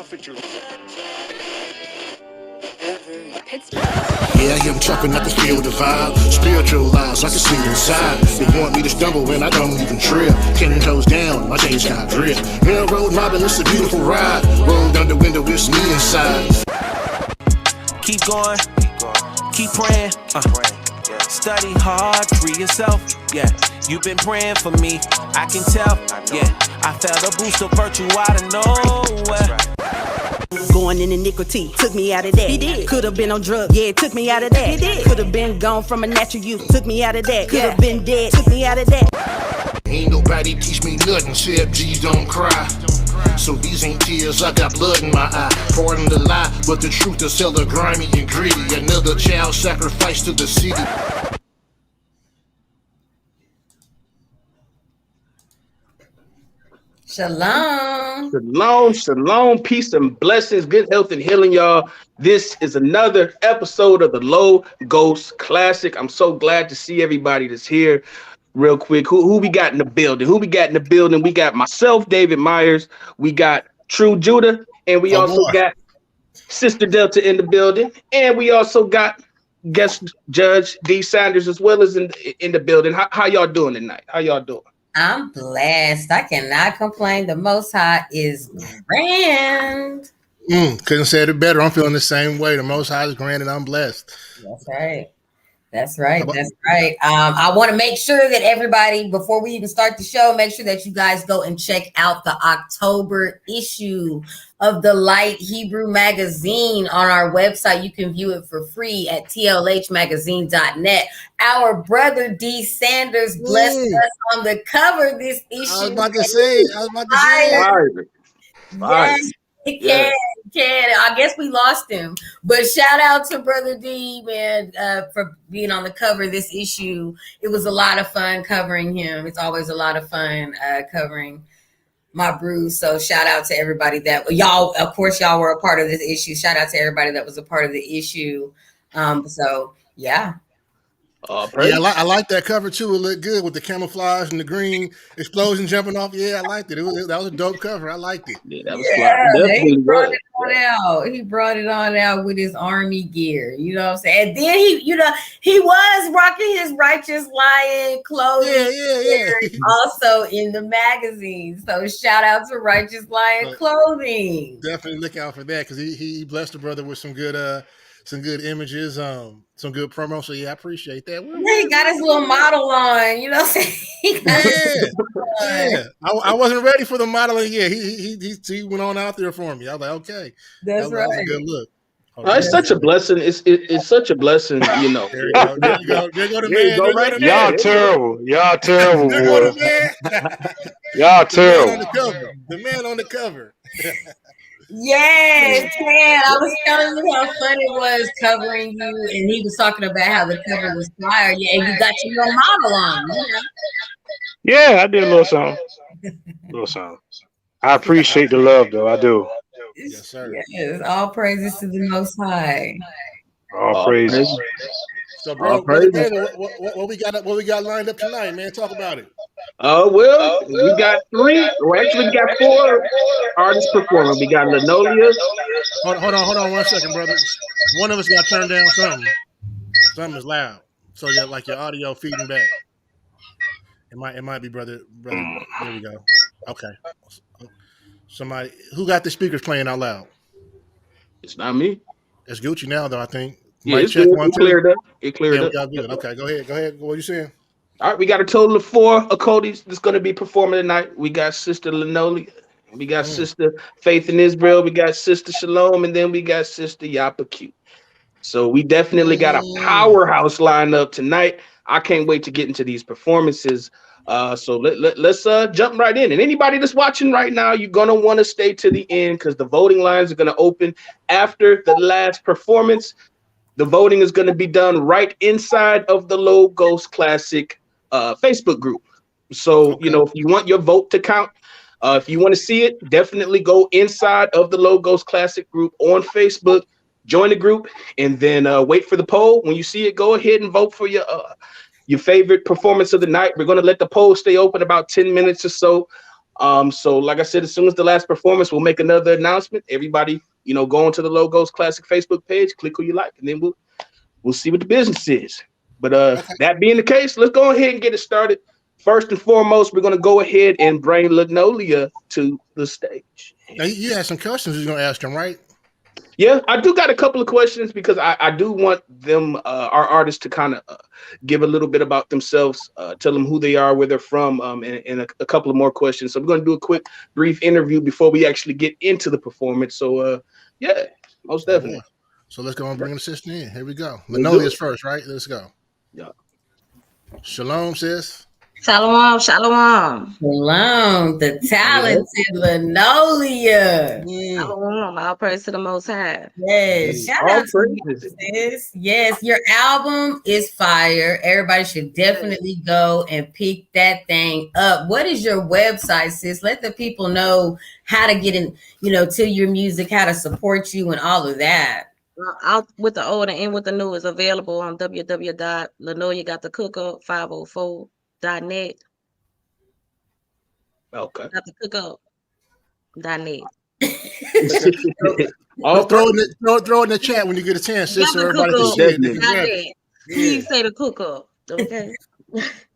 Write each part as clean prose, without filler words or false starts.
Yeah, I'm talking, I can feel the vibe. Spiritualized, I can see inside. They want me to stumble and I don't even trip. 10 toes down, my chains got drip. Railroad mobbing, it's a beautiful ride. Roll down the window, it's me inside. Keep going, keep praying. Study hard, free yourself. Yeah, you've been praying for me, I can tell. Yeah, I felt a boost of virtue out of nowhere. Going in the nicotine, took me out of that. He did. Could have been on drugs, yeah, took me out of that. He did. Could have been gone from a natural youth, took me out of that. Could have been dead, took me out of that. Ain't nobody teach me nothing, except G's don't cry. So these ain't tears, I got blood in my eye. Pardon the lie, but the truth is hella grimy and gritty. Another child sacrificed to the city. Shalom. Shalom, shalom, peace and blessings, good health and healing, y'all. This is another episode of the Low Ghost Classic. I'm so glad to see everybody that's here. Real quick, who we got in the building? We got myself, David Myers. We got True Judah, and we got Sister Delta in the building, and we also got guest Judge D Sanders as well as in the building. How y'all doing tonight? How y'all doing? I'm blessed. I cannot complain. The Most High is grand. Couldn't say it better. I'm feeling the same way. The Most High is grand and I'm blessed. That's right. That's right. I want to make sure that everybody, before we even start the show, make sure that you guys go and check out the October issue of the Light Hebrew magazine on our website. You can view it for free at tlhmagazine.net. Our brother D Sanders blessed us on the cover this issue. I was about to say. Yes, he can. I guess we lost him, but shout out to Brother D, man, for being on the cover of this issue. It was a lot of fun covering him. It's always a lot of fun covering my brew. So shout out to everybody that y'all, of course, y'all were a part of this issue. Shout out to everybody that was a part of the issue. Yeah, I like that cover too. It looked good with the camouflage and the green explosion jumping off. Yeah, I liked it. That was a dope cover. I liked it. Yeah, that was fly. He brought it on out. He brought it on out with his army gear. You know what I'm saying? And then he was rocking his Righteous Lion clothing. Yeah. Also in the magazine. So shout out to Righteous Lion clothing. Definitely look out for that because he blessed the brother with some good images, some good promo. So yeah, I appreciate that. Yeah, he got his little model on, you know what I'm saying? Yeah. I wasn't ready for the modeling. Yeah, he went on out there for me. I was like, okay. That's right. That was a good look. It's such a blessing. It's such a blessing, you know. There you go. There you go the man. Y'all terrible. Y'all terrible, boy. Y'all terrible. The man on the cover. Yes, man. I was telling you how fun it was covering you, and he was talking about how the cover was fire. Yeah, and you got your little model on. You know? Yeah, I did a little song. I appreciate the love, though. I do. Yes, sir. Yes, all praises to the Most High. All praises. So, bro, what we got lined up tonight, man? Talk about it. We got three. Well, actually, we got four artists performing. We got Linolia. Hold on 1 second, brother. One of us got to turn down something. Something is loud, so you like your audio feeding back. It might be brother. There we go. Okay. Somebody who got the speakers playing out loud. It's not me. It's Gucci now, though. I think. Yeah, it's good. It cleared up. Good. Okay, go ahead. What are you saying? All right, we got a total of 4 Akodies that's going to be performing tonight. We got Sister Linolia, we got Sister Faith in Israel, we got Sister Shalom, and then we got Sister Yapa Q. So we definitely got a powerhouse lineup tonight. I can't wait to get into these performances. So let's jump right in. And anybody that's watching right now, you're going to want to stay to the end because the voting lines are going to open after the last performance. The voting is going to be done right inside of the Low Ghost Classic Facebook group. So, if you want your vote to count, if you want to see it, definitely go inside of the Low Ghost Classic group on Facebook, join the group, and then wait for the poll. When you see it, go ahead and vote for your favorite performance of the night. We're going to let the poll stay open about 10 minutes or so. So like I said, as soon as the last performance, we'll make another announcement. Everybody, go onto the Logos Classic Facebook page, click who you like, and then we'll see what the business is. But Okay. that being the case, let's go ahead and get it started. First and foremost, we're gonna go ahead and bring Linolia to the stage. Now you had some questions you're gonna ask him, right? Yeah, I do got a couple of questions because I do want them, our artists, to kind of give a little bit about themselves, tell them who they are, where they're from, and a couple of more questions. So we're going to do a quick, brief interview before we actually get into the performance. So, yeah, most Oh, boy. definitely. So let's go and bring the sister in. Here we go. Let's do Linolia's it. first, right? Let's go. Yeah. Shalom, sis. Shalom, shalom. Shalom, the talented Linolia. Shalom. All praise to the Most High. Yes, shout All out to you, sis. Yes, your album is fire. Everybody should definitely go and pick that thing up. What is your website, sis? Let the people know how to get in, to your music, how to support you, and all of that. Out with the old and in with the new is available on www.linoliagotthecookup504.net. Okay. Got the cookup.net. Throw it in the chat when you get a chance, sis, so everybody can see it. Please say the cookup. Okay.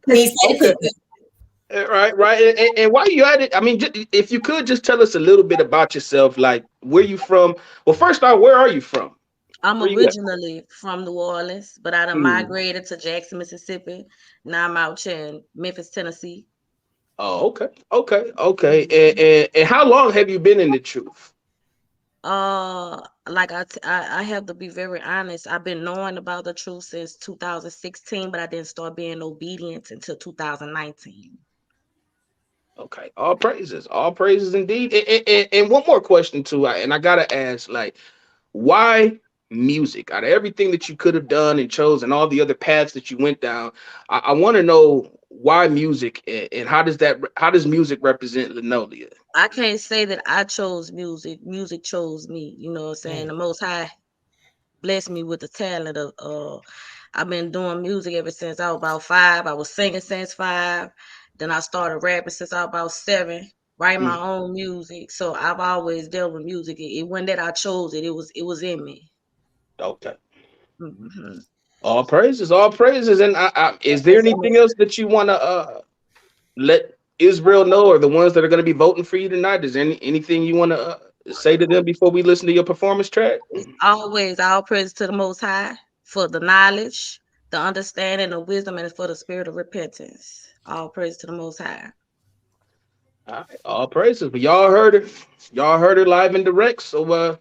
Please say the cookup. Right. And while you at it, I mean, if you could just tell us a little bit about yourself, like where you from. Well, first off, where are you from? I'm originally from New Orleans, but I done migrated to Jackson, Mississippi. Now I'm out here in Memphis, Tennessee. Oh, okay. And how long have you been in the truth? Like I have to be very honest. I've been knowing about the truth since 2016, but I didn't start being obedient until 2019. Okay, all praises indeed. And one more question too, and I gotta ask, like, why music? Out of everything that you could have done and chose, and all the other paths that you went down, I want to know why music, and how does music represent Linolia? I can't say that I chose music. Music chose me. You know what I'm saying? The Most High blessed me with the talent of. I've been doing music ever since I was about 5. I was singing since 5. Then I started rapping since I was about 7, writing my own music. So I've always dealt with music. It wasn't that I chose it. It was in me. Okay. Mm-hmm. All praises. And is there anything else that you want to let Israel know, or the ones that are going to be voting for you tonight? Is there anything you want to say to them before we listen to your performance track? It's always all praise to the Most High for the knowledge, the understanding, the wisdom, and for the spirit of repentance. All praise to the Most High. All right, all praises. But y'all heard it. Y'all heard it live and direct. So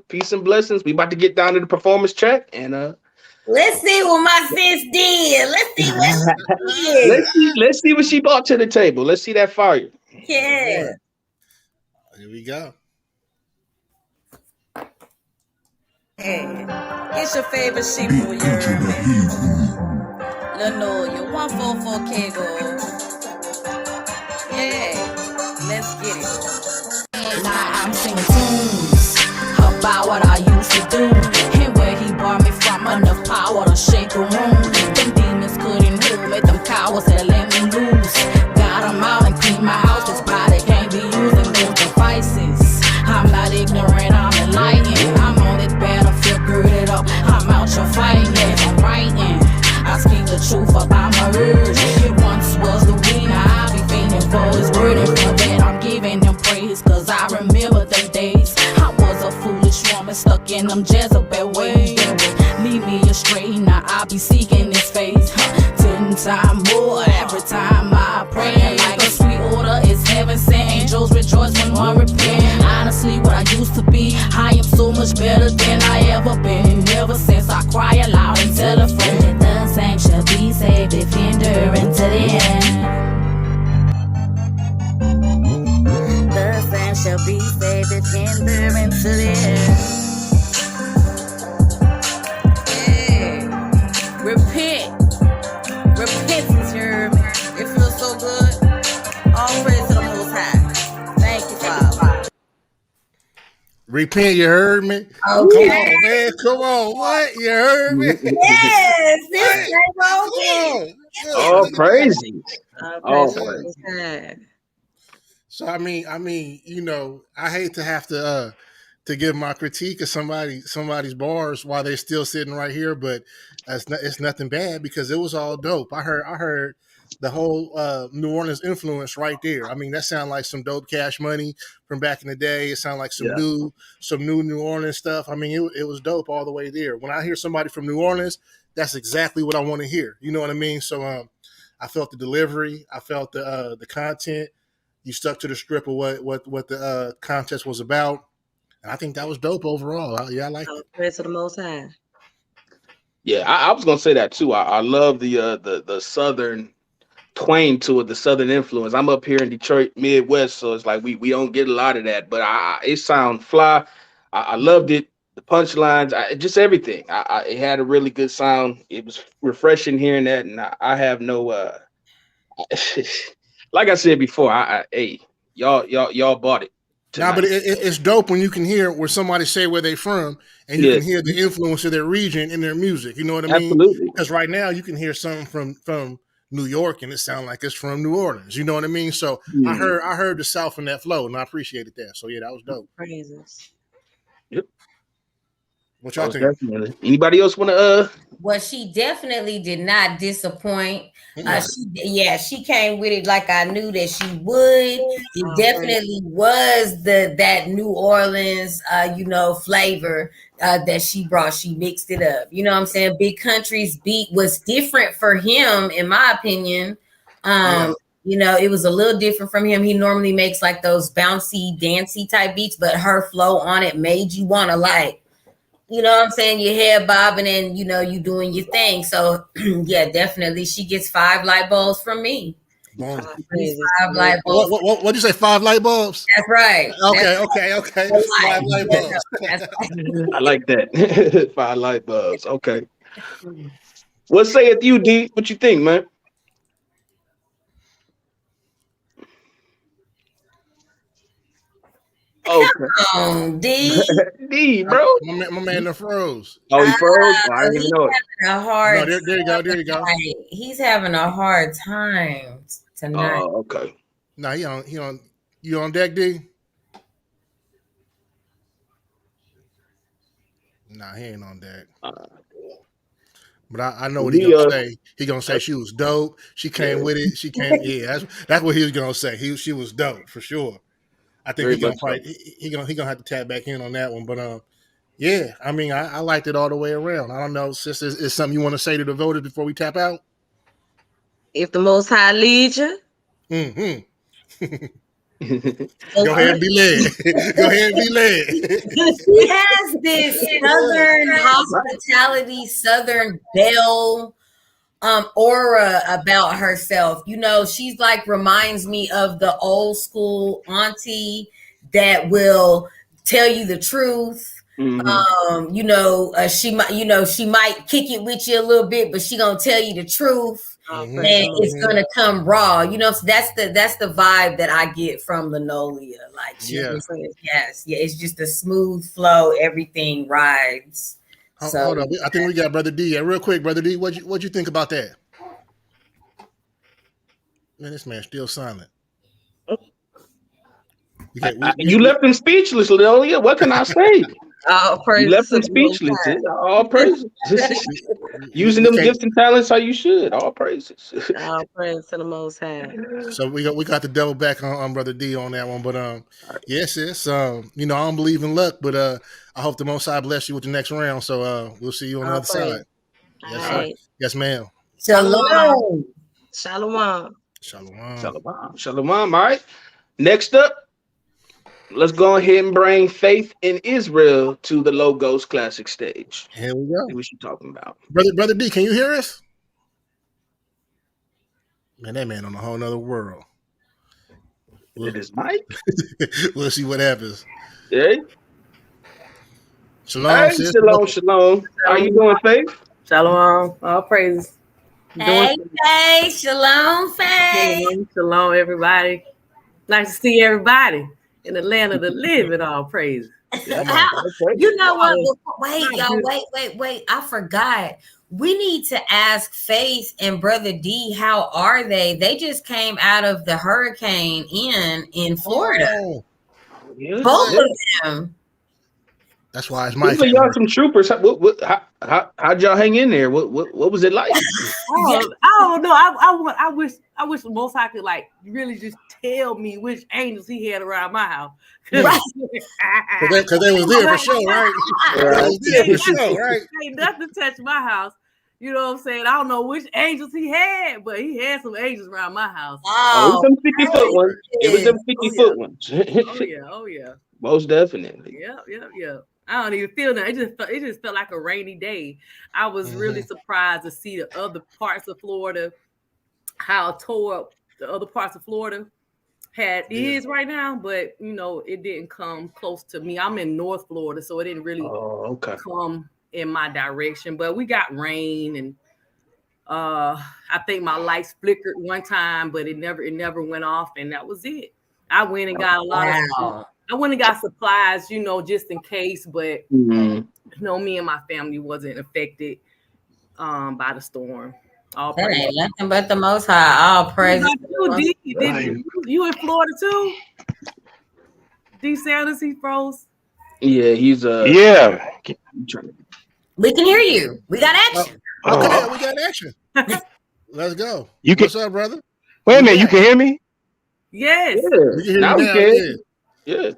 peace and blessings. We about to get down to the performance track, and let's see what my sis did. Let's see what she did. let's see what she brought to the table. Let's see that fire. Yeah. Here we go. Hey, it's your favorite sheeple, you heard me? Linolia, 144K gold. Yeah, let's get it. Now I'm singing tunes about what I used to do and where he brought me from. Enough power to shake a room. Them demons couldn't hold me. Them cowards that let me loose. Got them out and clean my house. This body can't be using those devices. I'm not ignorant, I'm enlightened. I'm on this battlefield, girded up. I'm out here fighting, yes, I'm writing. I speak the truth about my urge. It once was the weed, now I be feeling for his word. And for that I'm giving him praise, cause I remember them days. I was a foolish woman stuck in them Jezebel ways. Lead me astray, now I be seeking his face. 10 times more every time I pray. Like a sweet order, it's heaven sent. Angels rejoice when one repent. Honestly, what I used to be, I am so much better than I ever been. And ever since I cry aloud and tell a friend, the same shall be saved if you endure unto the end. The same shall be saved if you endure unto the end. Repentance, you heard me. It feels so good. All praise to the Most High. Thank you, Father. Repent, you heard me? Okay. Come on, man. Come on. What? You heard me? Yes, this is Come on. All praises. All praise to the Most High. So I hate to have to give my critique of somebody's bars while they're still sitting right here, but it's nothing bad because it was all dope. I heard the whole New Orleans influence right there. I mean, that sounded like some dope Cash Money from back in the day. It sounded like Yeah. some new New Orleans stuff. I mean, it was dope all the way there. When I hear somebody from New Orleans, that's exactly what I want to hear. You know what I mean? So I felt the delivery, I felt the content. You stuck to the script of what the contest was about. And I think that was dope overall. I liked it. Praise to the Most High. Yeah, I was gonna say that too. I love the southern twang to it, the southern influence. I'm up here in Detroit, Midwest, so it's like we don't get a lot of that, but it sound fly. I loved it. The punchlines, just everything. It had a really good sound. It was refreshing hearing that, and I have no like I said before, hey, y'all bought it Nah, but tonight. it's dope when you can hear where somebody say where they from, and you can Yes, hear the influence of their region in their music. You know what I mean? absolutely. Because right now you can hear something from New York, and it sounds like it's from New Orleans. You know what I mean? So Hmm. I heard the South in that flow, and I appreciated that. So yeah, that was dope. Praises. Yep, What y'all most think? definitely. Anybody else want to Well, she definitely did not disappoint. Mm-mm. She came with it like I knew that she would. It Praise. definitely was that New Orleans, flavor that she brought. She mixed it up. You know what I'm saying? Big Country's beat was different for him, in my opinion. Yeah, Um, it was a little different from him. He normally makes like those bouncy, dancey type beats, but her flow on it made you want to what I'm saying, your head bobbing and you doing your thing. So yeah, definitely she gets 5 light bulbs from me. boom. These Praises to 5 the Most light bulbs. What'd you say? 5 light bulbs? That's right. That's Okay. for 5 life. light bulbs. That's I like that. 5 light bulbs. Okay. What sayeth you, D? What you think, man? Okay. D. D, bro. My man the froze. Oh, he froze? Oh, I didn't even He's know it. having a No, hard there you go. There you go. tonight. He's having a hard time tonight. Oh, okay. No, you on deck, D? Nah, he ain't on deck. Uh, But I know what he we gonna say. He gonna say uh, she was dope. She came yeah, with it. She came. Yeah, that's what he was gonna say. She was dope for sure. I think very he gonna much so. probably he gonna have to tap back in on that one. But yeah. I mean, I liked it all the way around. I don't know, sis, is something you want to say to the voters before we tap out? If the Most High lead you, Hmm. So Go ahead and be led. Go ahead and be led. she has this southern Right. hospitality, southern belle aura about herself. She's like reminds me of the old school auntie that will tell you the truth. Mhm. She might kick it with you a little bit, but she gonna tell you the truth. all Hmm. praise And the Most it's Hmm. gonna come raw, so that's the vibe that I get from Linoleum. Like she Yeah. just, yes, yeah, it's just a smooth flow, everything rides. So Hold on. I think we got Brother D. Yeah, real quick, Brother D. What'd you think about that? Man, this man's still silent. We got You left him speechless, Leolia. What can I say? All You praises left to him the Most speechless. High. All praises. Using we them can't. gifts and talents how you should. All praises. All praise to the Most High. So we got to double back on Brother D on that one. But yes, sis. I don't believe in luck, but I hope the Most High bless you with the next round. So we'll see you on the All other praise. side. All Yes, sir. right. Yes, ma'am. Shalom. Shalom. Shalom. Shalom. Shalom. Shalom. All right. Next up, let's go ahead and bring Faith in Israel to the Logos Classic stage. Here we go. See what she's talking about. Brother D, can you hear us? Man, that man on a whole nother world. It We'll, is Mike. we'll see what happens. Hey, Shalom, hey, sis. shalom, shalom. How you doing, Faith? Shalom, all praises. Hey, Faye. Shalom, Faye. Shalom, everybody. Nice to see everybody in the land of the living. All praises. Come on. How, Okay. you know what? Oh, Wait, y'all. Wait. I forgot. We need to ask Faith and Brother D, how are they? They just came out of the hurricane in Florida. Oh, Yeah, Both yeah. of them. that's why it's my Seems like y'all favorite. some troopers. How'd y'all hang in there? What was it like? I don't know. I wish the Most High could like really just tell me which angels he had around my house. Right. Because they was there for sure, right? They was there for sure, right? Ain't nothing touched my house. You know what I'm saying? I don't know which angels he had, but he had some angels around my house. Oh, it was them 50-foot ones. It was them 50-foot ones. Oh yeah. Most definitely. Yeah. I don't even feel that. It just felt like a rainy day. I was really surprised to see the other parts of Florida, how tore up the other parts of Florida is right now, but you know, it didn't come close to me. I'm in North Florida, so it didn't really come in my direction. But we got rain, and I think my lights flickered one time, but it never went off, and that was it. I went and got a lot of I went and got supplies, you know, just in case, but you know, me and my family wasn't affected by the storm. All That praise. ain't nothing but the Most High. All praise. You in Florida too? D Sanders, he froze. Yeah, he's Yeah. We can hear you. We got action. Okay, we got action. Let's go. What's up, brother? Wait a minute, you can hear me? Yes. Yeah. We can hear Now you we now. can. Yeah.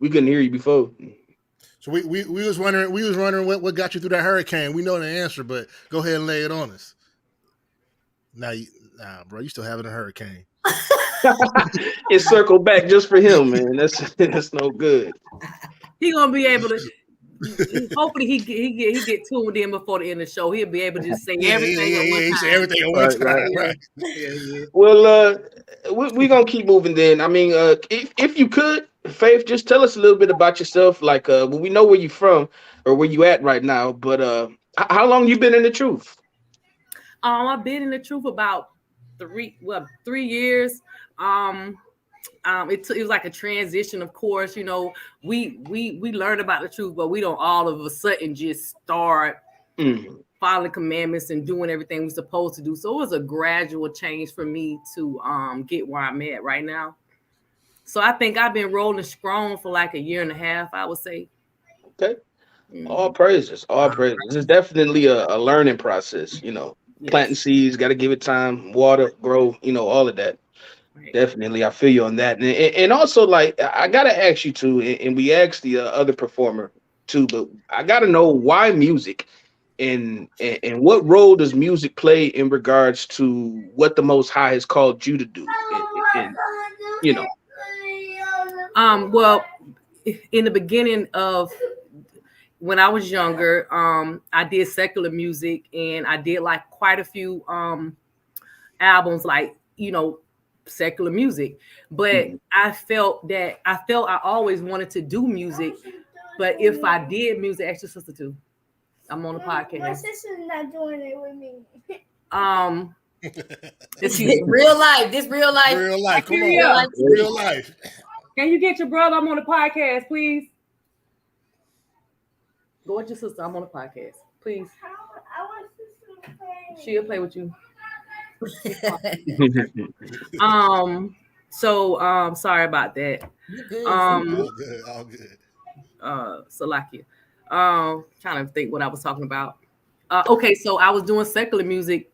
We couldn't hear you before. So we was wondering what got you through that hurricane. We know the answer, but go ahead and lay it on us. Nah, bro, you still having a hurricane. It circled back just for him, man. That's no good. He gonna be able to. Hopefully he get tuned in before the end of the show. He'll be able to just say everything at one time. He said everything at one time. Right. Yeah. Well, we're gonna keep moving then. I mean, if you could, Faith, just tell us a little bit about yourself. Like, well, we know where you're from or where you at right now, but how long you been in the truth? I've been in the truth about 3 years. It was like a transition, of course. You know, we learn about the truth, but we don't all of a sudden just start following commandments and doing everything we're supposed to do. So it was a gradual change for me to get where I'm at right now. So I think I've been rolling strong for like a year and a half, I would say. Okay. All praises. It's definitely a learning process, you know. Yes. Planting seeds, got to give it time, water, grow, you know, all of that. Right. Definitely, I feel you on that. And also, like, I got to ask you too, and we asked the other performer too, but I got to know why music and what role does music play in regards to what the Most High has called you to do? And you know. Well, in the beginning of when I was younger, I did secular music, and I did like quite a few albums, like, you know, secular music. But I felt I always wanted to do music, but if I did music, ask your sister too. I'm on the podcast. My sister's not doing it with me. This is real life. This real life. Real life. Come on. Real life. Can you get your brother? I'm on the podcast, please. Go with your sister. I'm on the podcast, please. I want sister to play. She'll play with you. So sorry about that. All good. Salakia. Trying to think what I was talking about. Okay, so I was doing secular music,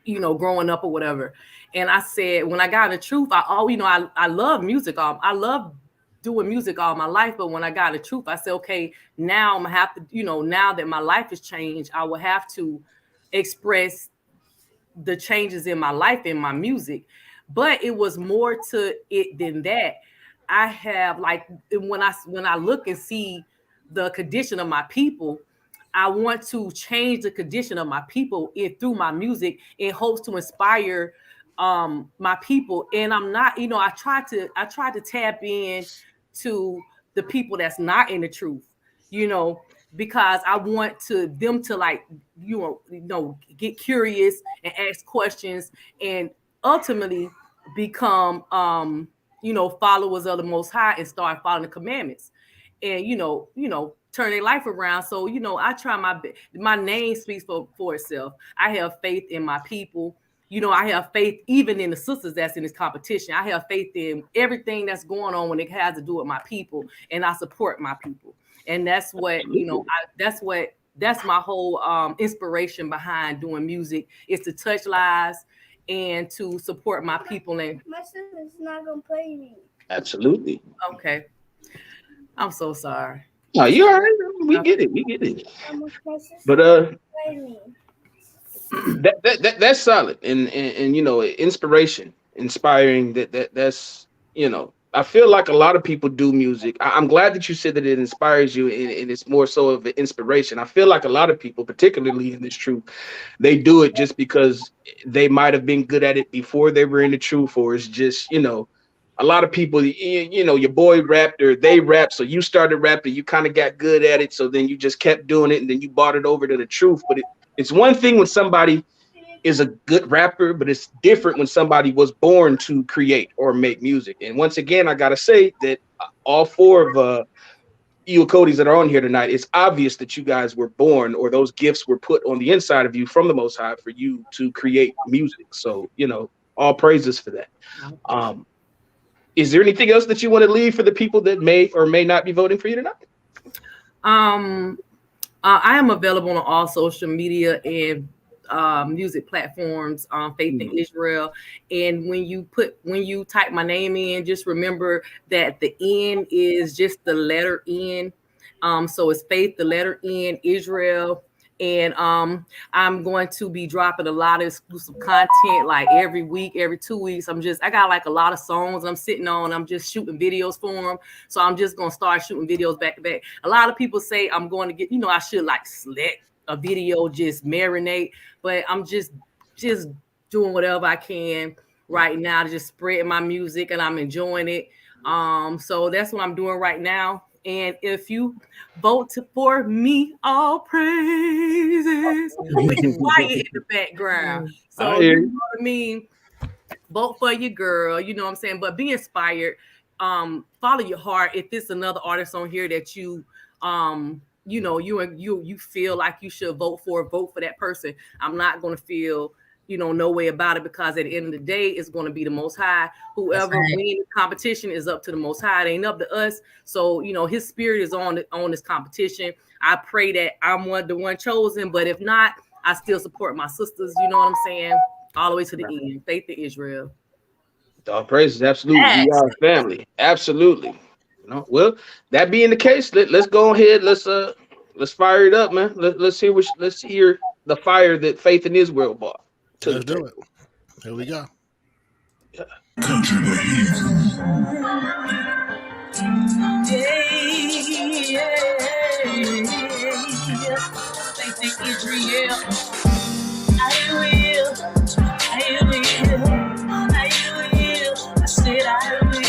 you know, growing up or whatever. And I said, when I got in the truth, I love music. I love doing music all my life. But when I got in the truth, I said, okay, now I'm gonna have to, you know, now that my life has changed, I will have to express the changes in my life in my music. But it was more to it than that. I have, like, when I look and see the condition of my people, I want to change the condition of my people through my music in hopes to inspire my people. And I'm not, you know, I try to tap in to the people that's not in the truth, you know, because I want them to, like, you know, get curious and ask questions and ultimately become you know, followers of the Most High and start following the commandments. And you know, turn their life around. So, you know, I try my name speaks for itself. I have faith in my people. You know, I have faith even in the sisters that's in this competition. I have faith in everything that's going on when it has to do with my people, and I support my people. And that's what, you know, that's my whole inspiration behind doing music, is to touch lives and to support my people. And my sister's not gonna play me. Absolutely. Okay. I'm so sorry. No, you all right. We get it. We get it. My sister's But play me. that's solid, and you know, inspiring. That's, you know, I feel like a lot of people do music. I'm glad that you said that it inspires you, and it's more so of an inspiration. I feel like a lot of people, particularly in this truth, they do it just because they might have been good at it before they were in the truth, or it's just, you know, a lot of people, you know, your boy rapped or they rapped, so you started rapping, you kind of got good at it, so then you just kept doing it, and then you brought it over to the truth. But it's one thing when somebody is a good rapper, but it's different when somebody was born to create or make music. And once again, I gotta say that all four of you Codys that are on here tonight, it's obvious that you guys were born, or those gifts were put on the inside of you from the Most High for you to create music. So, you know, all praises for that. Is there anything else that you want to leave for the people that may or may not be voting for you tonight? I am available on all social media and music platforms, Faith in Israel. And when you type my name in, just remember that the N is just the letter N. So it's Faith, the letter N, Israel. And I'm going to be dropping a lot of exclusive content, like every week, every 2 weeks. I got like a lot of songs I'm sitting on. I'm just shooting videos for them. So I'm just going to start shooting videos back to back. A lot of people say I'm going to get, you know, I should like select a video, just marinate, but I'm just doing whatever I can right now to just spread my music, and I'm enjoying it. So that's what I'm doing right now. And if you vote for me, all praises. We can quiet in the background. So you know what I mean? Vote for your girl, you know what I'm saying? But be inspired. Follow your heart. If it's another artist on here that you you know, you feel like you should vote for that person. I'm not gonna feel, you know, no way about it, because at the end of the day, it's going to be the Most High. Whoever wins the competition is up to the Most High. It ain't up to us. So, you know, his spirit is on this competition. I pray that I'm the one chosen, but if not, I still support my sisters. You know what I'm saying? All the way to the end. Faith in Israel. All praises, absolutely. Yes. We are family, absolutely. You know, well, that being the case, let's go ahead. Let's fire it up, man. Let's hear the fire that Faith in Israel brought. Let's do it. Here we go. Yeah. Faith in Israel. I will. I said I will.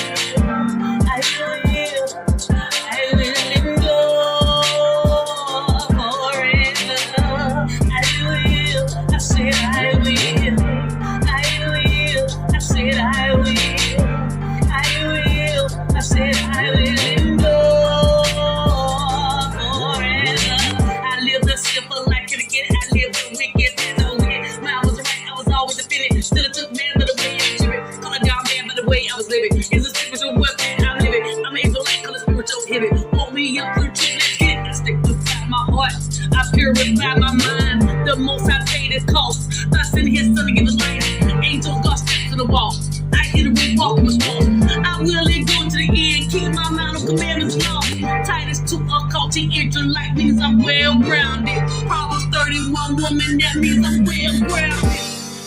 It's a spiritual weapon. I'm living. I'm able like color spiritual heavy. Hold me up through two. Let's get it. I stick inside my heart. I purify my mind. The most I paid is cost. I send his son to give us light. Angels got steps to the wall. I hit it with walking with wall. I will go to the end. Keep my mind on commandments law. Titus 2 occulty Israelite means I'm well grounded. Proverbs 31 woman, that means I'm well grounded.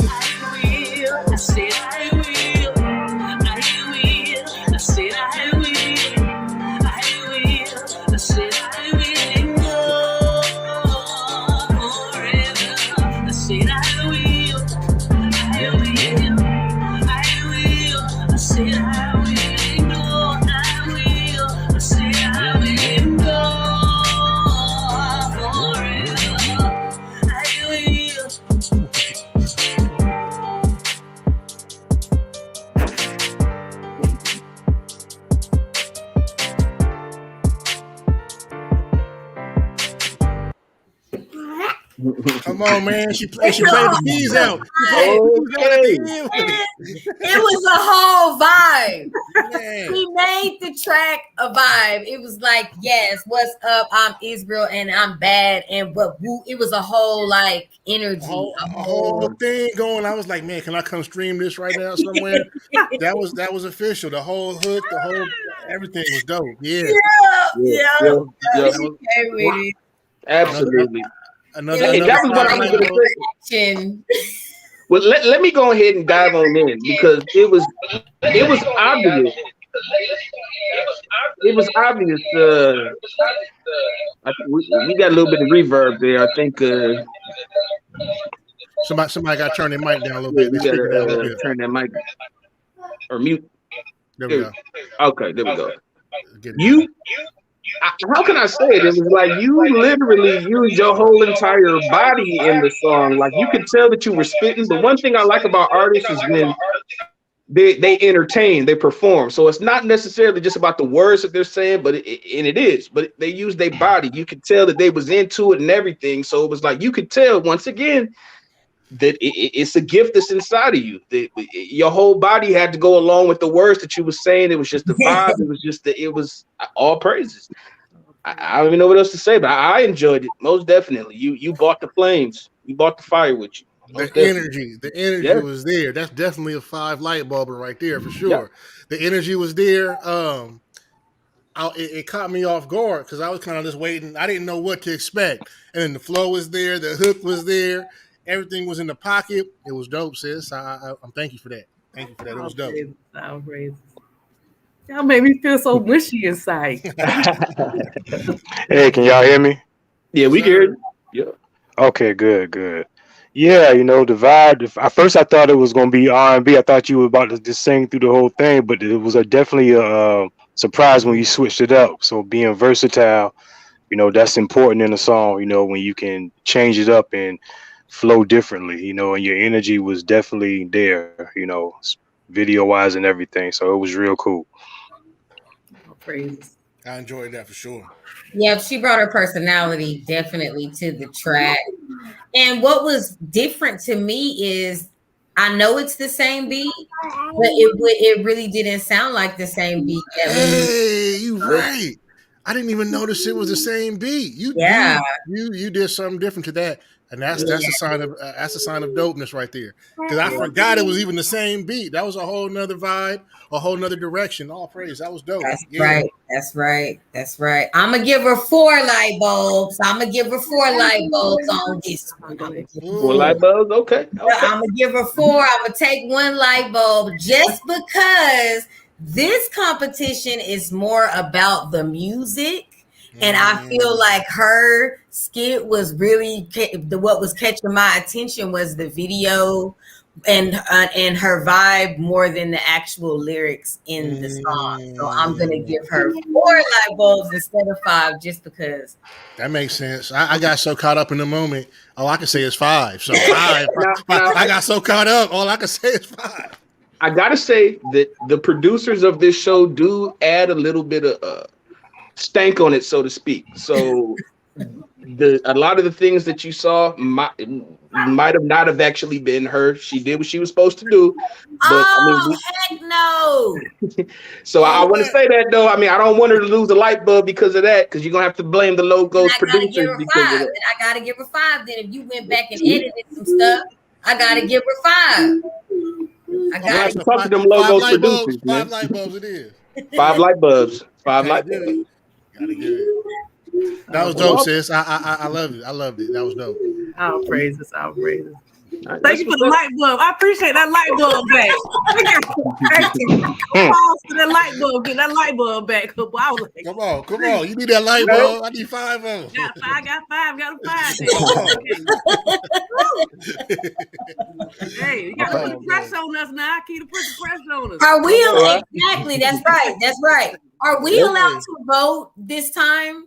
I will. I said I will. Come on, man. She played the keys out. She played the keys out at the end. It was a whole vibe. Man. He made the track a vibe. It was like, yes, what's up? I'm Israel and I'm bad. And but it was a whole like energy. A whole thing going. I was like, man, can I come stream this right now somewhere? That was official. The whole hook, the whole everything was dope. Yeah. Absolutely. Another that was what I was going to say. Well, let me go ahead and dive on in because it was obvious. It was obvious. I think we got a little bit of reverb there. I think somebody got to turn their mic down a little bit. We got to turn that mic or mute. There we go. Okay, there we go. How can I say it? It was like you literally used your whole entire body in the song. Like you could tell that you were spitting. The one thing I like about artists is when they entertain, they perform. So it's not necessarily just about the words that they're saying, but it is. But they use their body. You could tell that they was into it and everything. So it was like you could tell once again that it's a gift that's inside of you. Your whole body had to go along with the words that you were saying. It was just the vibe. It was all praises. I don't even know what else to say, but I enjoyed it most definitely. You bought the flames. You bought the fire with you. The energy was there. That's definitely a 5 light bulb right there for sure. Yeah. The energy was there. It caught me off guard because I was kind of just waiting. I didn't know what to expect, and then the flow was there. The hook was there. Everything was in the pocket. It was dope, sis. I'm thank you for that. Thank you for that. It was dope. Y'all made me feel so mushy inside. Hey, can y'all hear me? Yeah, we can hear you. Yeah. Okay, good. Yeah, the vibe. At first, I thought it was going to be R&B. I thought you were about to just sing through the whole thing, but it was definitely a surprise when you switched it up. So being versatile, that's important in a song. When you can change it up and flow differently, and your energy was definitely there, video wise and everything. So it was real cool. Praise. I enjoyed that for sure. Yeah, she brought her personality definitely to the track. And what was different to me is I know it's the same beat, but it really didn't sound like the same beat. Hey, you right. I didn't even notice it was the same beat. You did something different to that. And that's a sign of dopeness right there. Because I forgot it was even the same beat. That was a whole nother vibe, a whole nother direction. All praise. That was dope. That's right. I'm gonna give her 4 light bulbs. I'm gonna give her 4 light bulbs on this one. 4 light bulbs, okay. I'm gonna give her 4. I'm gonna take 1 light bulb just because this competition is more about the music. And I feel like her skit was really what was catching my attention was the video and her vibe more than the actual lyrics in the song. So I'm gonna give her 4 light bulbs instead of 5 just because. That makes sense. I got so caught up in the moment. All I can say is 5. So 5. I got so caught up. All I can say is 5. I gotta say that the producers of this show do add a little bit of stank on it, so to speak. So a lot of the things that you saw might have not have actually been her. She did what she was supposed to do. But heck no. So I want to say that though. I don't want her to lose a light bulb because of that, because you're gonna have to blame the Logos producers because of that. I gotta give her 5. Then if you went back and edited some stuff, I gotta give her 5. I gotta talk to them Logos producers. 5 light bulbs it is. 5 light bulbs. 5 light bulbs. Gotta get it. That was dope, sis. I loved it. I loved it. That was dope. I'll praise this. Thank you for the light bulb. I appreciate that light bulb back. Pause for that light bulb. Get that light bulb back. I was like, come on. You need that light bulb. I need 5 of them. I got 5. Got a 5. Hey, you got to put the pressure on us now. I keep to put the pressure on us. Are we exactly? That's right. Are we allowed to vote this time?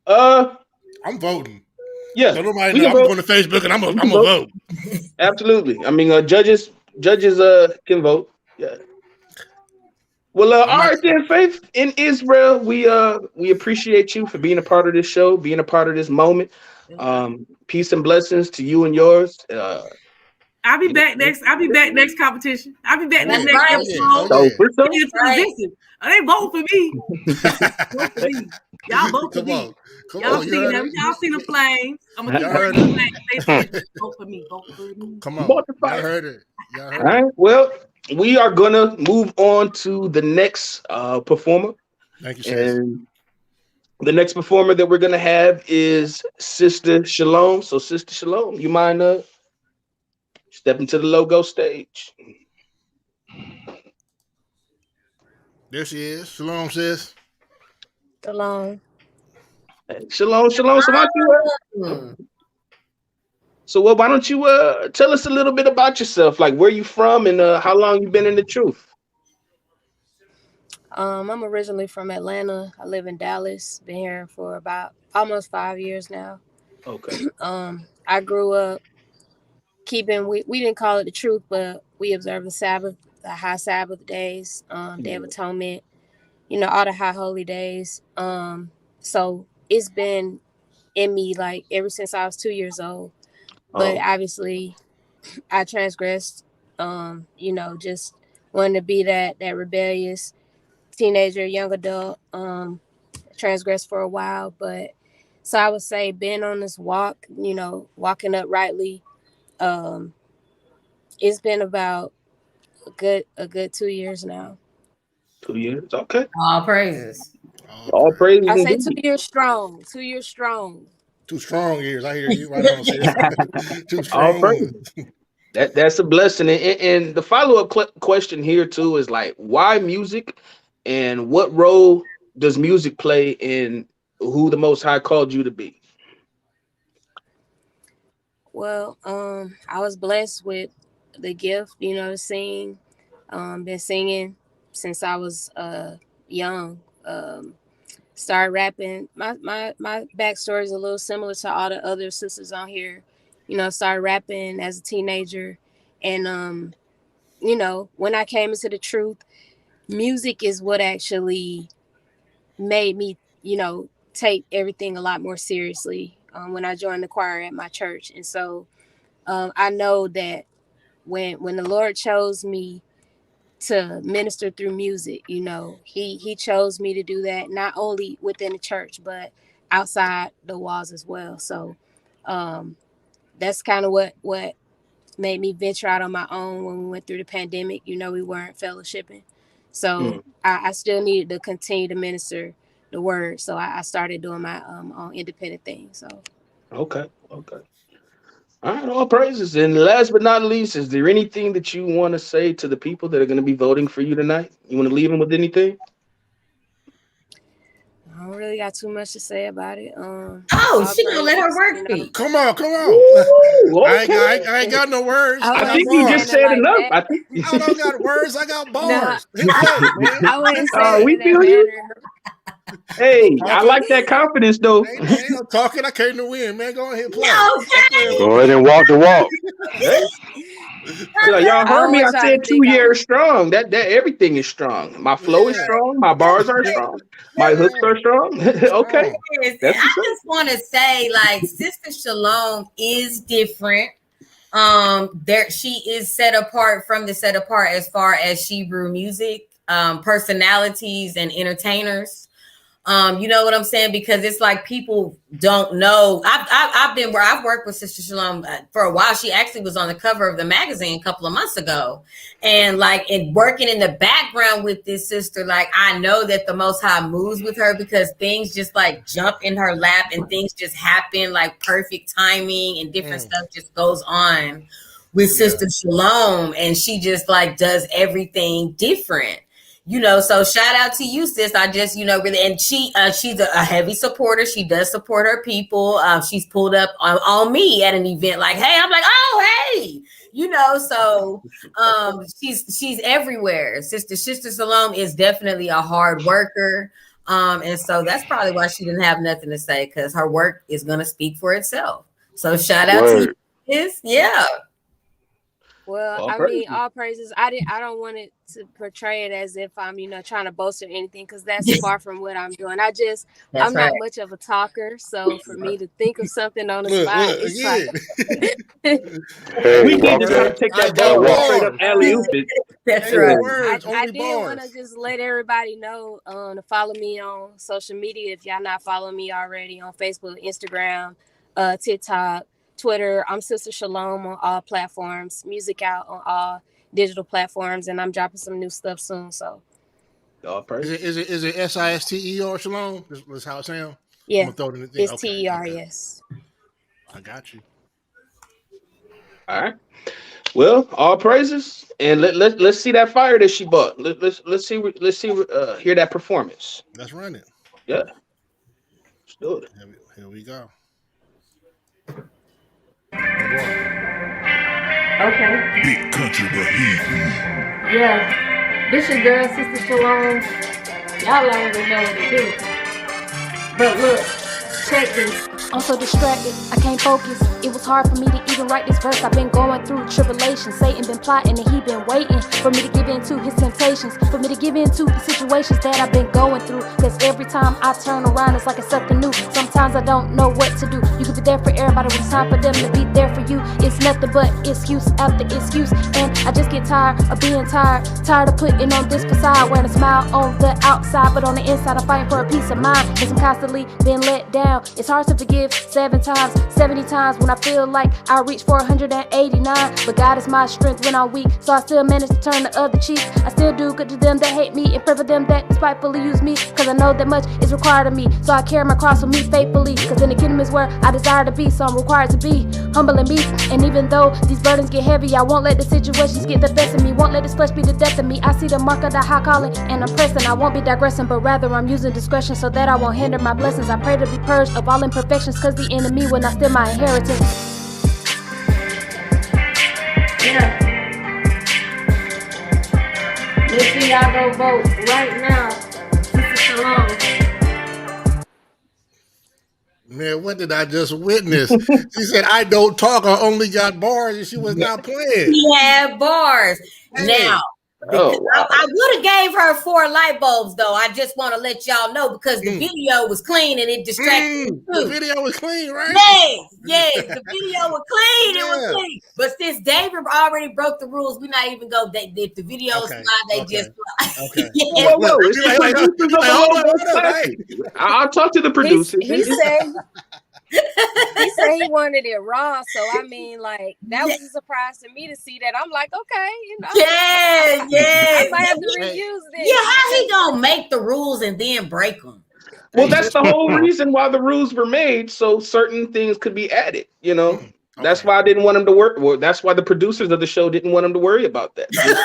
I'm voting. Yeah, so nobody know. I'm going to Facebook and I'm a vote. Absolutely. Judges can vote. Yeah. Well, all right then, Faith in Israel. We appreciate you for being a part of this show, being a part of this moment. Peace and blessings to you and yours. I'll be back next. I'll be back next competition. I'll be back Oh, the yeah. next Oh, episode. yeah. Oh, So yeah. for some, It's transition. They vote for me. Vote for me. Y'all vote for Come me. on. Come Y'all on. You seen heard them. her. Y'all seen the flames. I'm gonna keep Y'all heard bringing the her. flames. They said, vote for me. Vote for me. Come on. multiply. Y'all heard it. Y'all All heard right. it. Well, we are gonna move on to the next performer, Thank you, sis. and the next performer that we're gonna have is Sister Shalom. So, Sister Shalom, you mind stepping to the logo stage? There she is. Shalom, sis. Shalom. Shalom, Shalom. So, why don't you? Hmm. Why don't you tell us a little bit about yourself, like where you from and how long you been in the truth? I'm originally from Atlanta. I live in Dallas. Been here for about almost 5 years now. Okay. I grew up keeping we didn't call it the truth, but we observed the Sabbath, the high Sabbath days, Day of Atonement, all the high holy days. So it's been in me like ever since I was 2 years old. But obviously I transgressed, just wanting to be that rebellious teenager, young adult, transgressed for a while. But so I would say being on this walk, walking uprightly, it's been about a good 2 years now. 2 years. Okay. All praises. All praises I say indeed. 2 years strong. 2 years strong. 2 strong years. I hear you. Right on, sis. Two All strong praises. ones. That's a blessing. And the follow-up question here too is like, why music, and what role does music play in who the Most High called you to be? Well, I was blessed with the gift, to sing. Been singing since I was young. Started rapping. My backstory is a little similar to all the other sisters on here. Started rapping as a teenager, and when I came into the truth, music is what actually made me, take everything a lot more seriously. When I joined the choir at my church, and so I know that when the Lord chose me to minister through music, he chose me to do that not only within the church but outside the walls as well. So that's kind of what made me venture out on my own when we went through the pandemic. We weren't fellowshipping, so I still needed to continue to minister the word. So I started doing my own independent thing. So Okay. Okay. All right. All praises. And last but not least, is there anything that you want to say to the people that are going to be voting for you tonight? You want to leave them with anything? I don't really got too much to say about it. Oh, All she gonna let her praises, work speak. Come on. Come on. Ooh, okay. I ain't got no words. I I I got think wasn't you saying just bars. it said like enough. that. I think. I don't got words. I got No, bars. Hit play, man. I wasn't Hit saying play. We it in feel that you. manner. Hey, I Talking. like that confidence though. Ain't no talking. I came to win, man. Go ahead, play. No, Stop playing with Go me. ahead and walk the walk. Hey, y'all I heard don't me. I want y'all to said two think years strong. That everything is strong. My flow is Yeah. strong. My bars are strong. My hooks Yeah. are strong. Okay, Strong. yes. that's I what's up. just want to say, like, Sister Shalom is different. There she is set apart from the set apart as far as Hebrew music, personalities and entertainers. You know what I'm saying? Because it's like people don't know. I've been where I've worked with Sister Shalom for a while. She actually was on the cover of the magazine a couple of months ago, and like in working in the background with this sister, like I know that the Most High moves with her because things just like jump in her lap and things just happen like perfect timing and different stuff just goes on with Yeah. Sister Shalom, and she just like does everything different. So shout out to you, sis. I just, really, and she's a heavy supporter. She does support her people. She's pulled up on me at an event like, hey, I'm like, oh, hey, so she's everywhere. Sister Salome is definitely a hard worker. And so that's probably why she didn't have nothing to say, because her work is going to speak for itself. So shout out to you, Word. sis. Yeah. Well, All I mean, praises. all praises. I don't want it to portray it as if I'm, trying to boast or anything, because that's far from what I'm doing. That's I'm right. not much of a talker, so for me to think of something on the spot, Look it's like, again. Hey, We did walk just try to that. take I that ball got and Walk. straight up bars. alley oop it. That's Ain't no right. words, I only did want to bars. just let everybody know to follow me on social media if y'all not following me already on Facebook, Instagram, TikTok, Twitter. I'm Sister Shalom on all platforms. Music out on all digital platforms, and I'm dropping some new stuff soon. So All praises. Is it SISTER Shalom? That's how it sounds. I'm yeah, gonna throw it in the thing. it's Okay, TER. okay. Yes. I got you. All right. Well, all praises, and let's see that fire that she bought. Let's see hear that performance. Let's run it. Yeah, let's do it. Here we go. Oh boy. Okay. Big country, but he. Yeah. This your girl, Sister Shalom. Y'all already know what it is. But look, check this. I'm so distracted, I can't focus. It was hard for me to even write this verse. I've been going through tribulation. Satan been plotting and he been waiting for me to give in to his temptations, for me to give in to the situations that I've been going through. Cause every time I turn around, it's like it's something new. Sometimes I don't know what to do. You could be there for everybody when it's time for them to be there for you. It's nothing but excuse after excuse. And I just get tired of being tired. Tired of putting on this facade, wearing a smile on the outside, but on the inside I'm fighting for a peace of mind. Cause I'm constantly being let down. It's hard to forgive 7 times, 70 times when I feel like I reach for 189. But God is my strength when I'm weak, so I still manage to turn the other cheek. I still do good to them that hate me and pray for them that despitefully use me. Cause I know that much is required of me, so I carry my cross with me faithfully. Cause in the kingdom is where I desire to be, so I'm required to be humble and meek. And even though these burdens get heavy, I won't let the situations get the best of me. Won't let this flesh be the death of me. I see the mark of the high calling and I'm pressing. I won't be digressing, but rather I'm using discretion so that I won't hinder my blessings. I pray to be purged of all imperfections, cause the enemy will not steal my inheritance. Yeah. Let's see y'all go vote right now. Sister Shalom. Man, what did I just witness? She said, I don't talk, I only got bars, and she was not playing. He had bars. Hey. Now, Oh, wow. I would have gave her 4 light bulbs, though. I just want to let y'all know because the video was clean and it distracted me too. The video was clean, right? Yes, the video was clean. Yeah. It was clean. But since David already broke the rules, we're not even go. If the videos Okay, fly, they okay, just fly. okay. Yeah. Whoa, it's the producers of the hold whole on, classic. I'll talk to the producers. He said he wanted it raw, so I mean, like that was a surprise to me to see that. I'm like, okay, Yeah. I might have to reuse this. Yeah, how he gonna make the rules and then break them? Well, that's the whole reason why the rules were made, so certain things could be added. That's why I didn't want him to work. Well, that's why the producers of the show didn't want him to worry about that. Just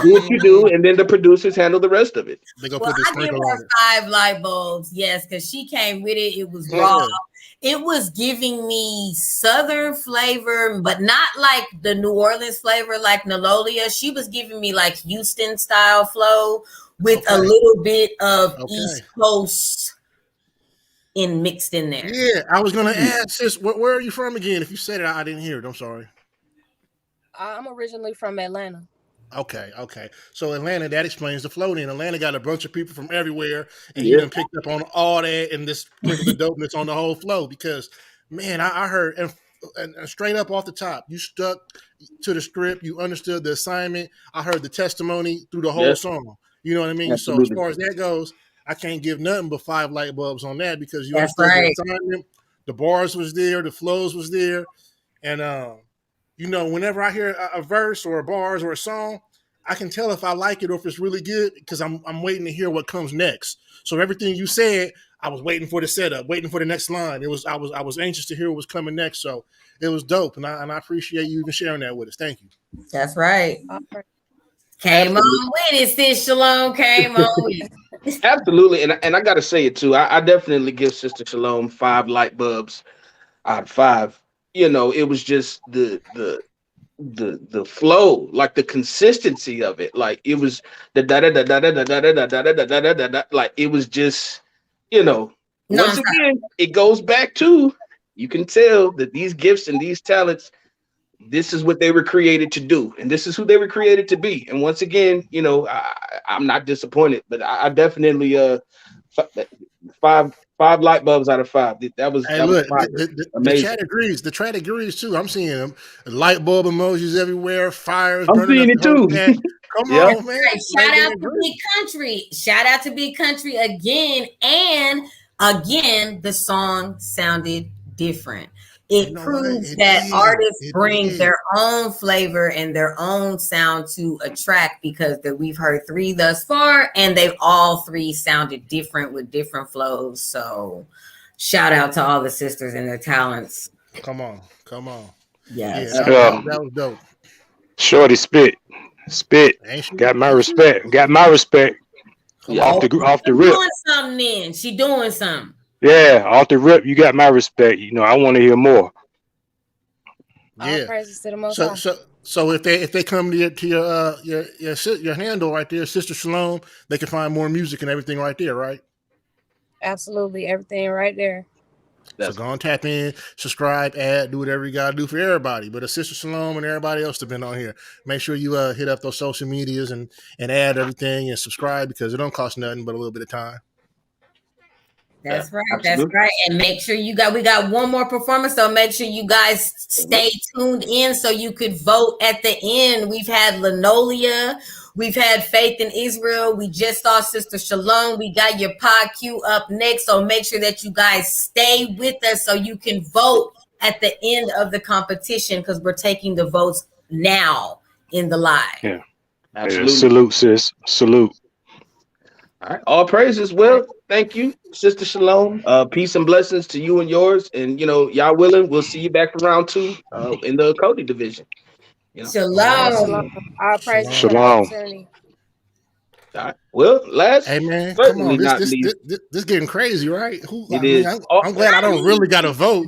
do what you do, and then the producers handle the rest of it. They go Well, put the I give sprinkle on her it. 5 light bulbs, yes, because she came with it. It was raw. It was giving me Southern flavor, but not like the New Orleans flavor like Nololia. She was giving me like Houston style flow with a little bit of East Coast mixed in there. Yeah, I was gonna ask, sis, where are you from again? If you said it, I didn't hear it. I'm sorry. I'm originally from Atlanta. Okay. So Atlanta, that explains the flow. Then Atlanta got a bunch of people from everywhere, and you done picked up on all that and this sprinkled the dopeness on the whole flow. Because man, I heard and straight up off the top, you stuck to the script, you understood the assignment. I heard the testimony through the whole song. You know what I mean? Absolutely. So as far as that goes, I can't give nothing but 5 light bulbs on that because you That's understood right. the assignment, the bars was there, the flows was there, and whenever I hear a verse or a bars or a song, I can tell if I like it or if it's really good because I'm waiting to hear what comes next. So everything you said, I was waiting for the setup, waiting for the next line. I was anxious to hear what was coming next. So it was dope, and I appreciate you even sharing that with us. Thank you. That's right. Came on with it, sis Shalom. Came on with it. Absolutely, and I got to say it too. I definitely give Sister Shalom 5 light bulbs out of 5. It was just the flow, like the consistency of it. Like it was the da da da da da da da da da da da da da. Like it was just, once again, it goes back to you can tell that these gifts and these talents this is what they were created to do, and this is who they were created to be. And once again, I'm not disappointed, but I definitely five five light bulbs out of five. Hey, That was look, fire, the chat amazing. agrees. The chat agrees too. I'm seeing them. Light bulb emojis everywhere, fires I'm burning up seeing the it whole too. chat. Come Yeah, on, man. Right. Like Shout they out to agree. Big Country. Shout out to Big Country again. And again, the song sounded different. You It know what? proves It that did. artists It bring did. their own flavor and their own sound to a track, because we've heard three thus far, and they've all three sounded different with different flows. So shout out to all the sisters and their talents. Come on. Come on. Yeah, Yes. Yeah. that was dope. Shorty spit. Ain't she? Got my Ain't she? respect. Got my respect Come yeah. off Oh, on. the she rip. doing something then. She doing something. Yeah, off the rip. You got my respect. I want to hear more. All Yeah. praises to the Most So High. so if they come to your handle right there, Sister Shalom, they can find more music and everything right there, right? Absolutely, everything right there. So go and tap in, subscribe, add, do whatever you gotta do for everybody. But Sister Shalom and everybody else that's been on here, make sure you hit up those social medias and add everything and subscribe, because it don't cost nothing but a little bit of time. That's right. That's Absolutely. right. And make sure we got one more performance. So make sure you guys stay tuned in so you could vote at the end. We've had Linolia. We've had Faith in Israel. We just saw Sister Shalom. We got your pod Q up next. So make sure that you guys stay with us so you can vote at the end of the competition, because we're taking the votes now in the live. Yeah. Absolutely. Salute, sis. Salute. All right. All praises. Well, thank you, Sister Shalom. Peace and blessings to you and yours. And y'all willing, we'll see you back for round two in the Cody division. Shalom. All praises for the Shalom. opportunity. All right. Well, last Hey man, come certainly on, this not this least, this, this getting crazy, right? it is I'm glad I don't really got to vote.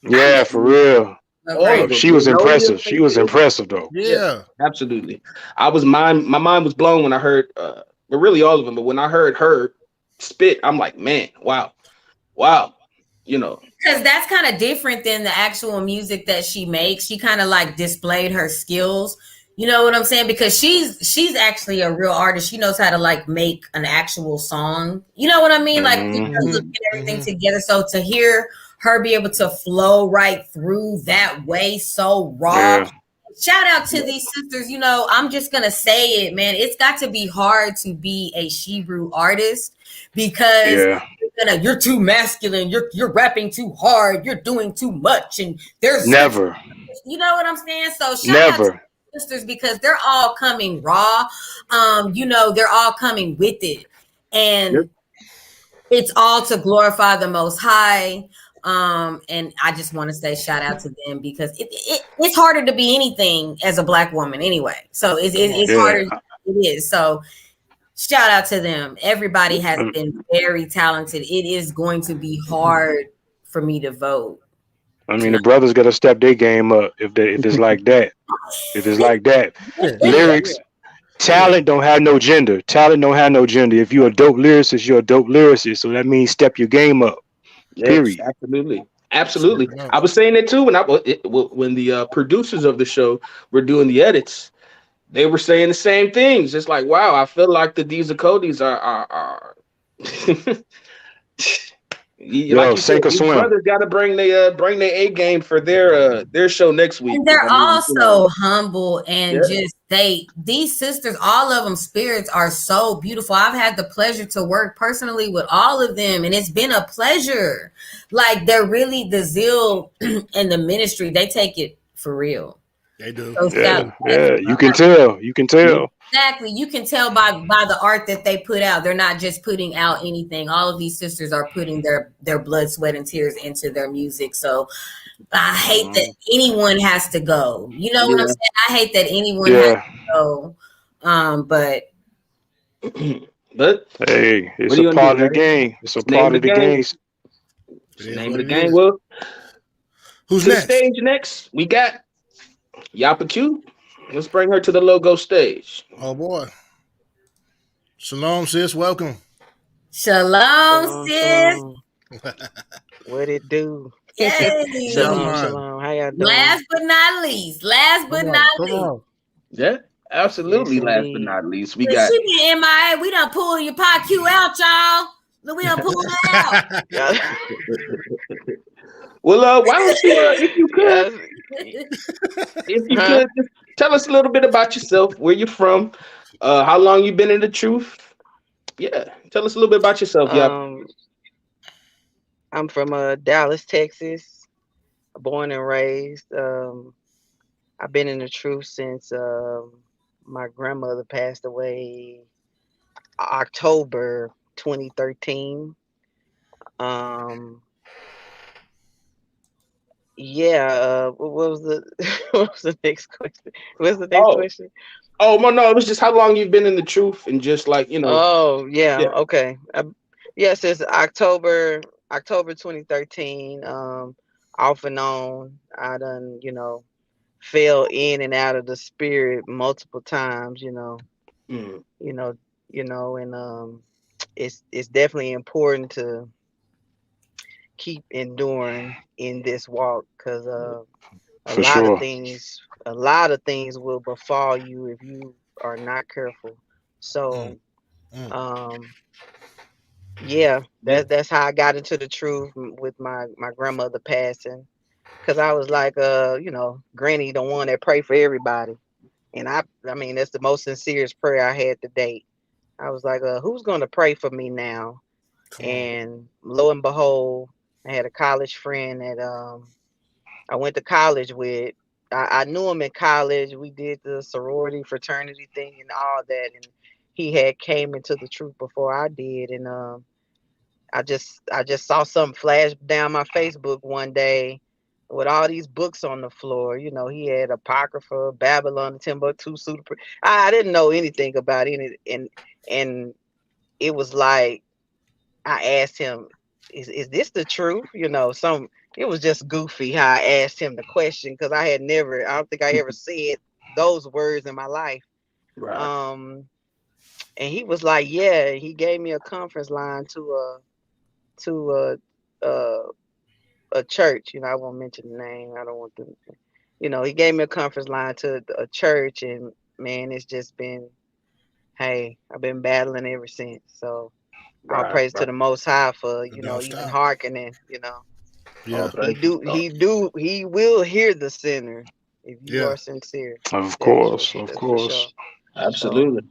Yeah, for real. all of them. She was Linoleum, impressive. She was impressive though. Yeah. absolutely. My mind was blown when I heard, but really all of them. But when I heard her spit, I'm like, man, wow. Because that's kind of different than the actual music that she makes. She kind of like displayed her skills. You know what I'm saying? Because she's actually a real artist. She knows how to like make an actual song. You know what I mean? Like put the look and everything together. So to hear her be able to flow right through that way, so raw. Yeah. Shout out to these sisters. I'm just gonna say it, man. It's got to be hard to be a Hebrew artist, because Yeah. you're too masculine. You're rapping too hard. You're doing too much, and there's Never. you know what I'm saying. So shout out to Never. sisters, because they're all coming raw. They're all coming with it, and it's all to glorify the Most High. And I just want to say shout out to them, because it's harder to be anything as a Black woman anyway. So it's Yeah. harder. It is. So shout out to them. Everybody has been very talented. It is going to be hard for me to vote. I mean, the brothers got to step their game up if it's like that. If it's like that, lyrics, talent don't have no gender. Talent don't have no gender. If you're a dope lyricist, you're a dope lyricist. So that means step your game up. Yes, Period. absolutely. I was saying it too when the producers of the show were doing the edits. They were saying the same things. It's like, wow, I feel like the D's and Cody's are like you said, sink or these swim. brothers got to bring their A game for their show next week. And they're also humble, and just these sisters, all of them spirits are so beautiful. I've had the pleasure to work personally with all of them, and it's been a pleasure. Like, they're really the zeal and the ministry. They take it for real. They do. So Yeah. You can tell. You can tell. Exactly. You can tell by the art that they put out. They're not just putting out anything. All of these sisters are putting their blood, sweat, and tears into their music. So I hate that anyone has to go. You know what I'm saying? I hate that anyone has to go. But hey, it's a part of the game. It's a part of the game. It's the name of the game. Well, who's next? The stage next, we got Yapa Q. Let's bring her to the logo stage. Oh boy. Shalom, sis. Welcome. Shalom, sis. What it do? Yay. Young Shalom, man. shalom. How y'all doing? Last but not least. Last but Come not on. Come least. on. Yeah, absolutely. Yes, Last but indeed. not least, we Cause got. she been MIA. We done pulled your pot Q out, y'all. Look, we done pulled her out. Y'all, Well, why don't you, y'all, if you huh? could, just tell us a little bit about yourself, where you're from, how long you've been in the truth. Yeah, tell us a little bit about yourself, y'all. Um, I'm from Dallas, Texas, born and raised. I've been in the truth since my grandmother passed away October 2013. Um, yeah. What was the what was the next question? What's the next Oh, question? well, no, it was just how long you've been in the truth, and just like Oh, yeah. yeah, Okay. Yeah, since October 2013. Off and on. I done, fell in and out of the spirit multiple times. mm, You know, and it's definitely important to keep enduring in this walk because a For lot of sure. things a lot of things will befall you if you are not careful. Mm, So mm. um yeah, yeah, that's how I got into the truth with my grandmother passing, because I was like, Granny, the one that pray for everybody. And I mean, that's the most sincerest prayer I had to date. I was like, who's gonna pray for me now? Come on. And lo and behold, I had a college friend that I went to college with. I knew him in college. We did the sorority fraternity thing and all that, and he had came into the truth before I did. And I just saw something flash down my Facebook one day with all these books on the floor. He had Apocrypha, Babylon, the Timbuktu, Super. I didn't know anything about it, and it was like I asked him, "Is this the truth?" Some it was just goofy how I asked him the question because I don't think I ever said those words in my life. right, Um, and he was like, "Yeah." He gave me a conference line to a church. I won't mention the name. I don't want to. He gave me a conference line to a church, and man, it's just been, hey, I've been battling ever since. So all right, praise to right. the Most High for Don't even stop. hearkening. Oh, Yeah. thank you. He will hear the sinner if you Yeah. are sincere. Of That's course. Of that's for sure. course. So Absolutely.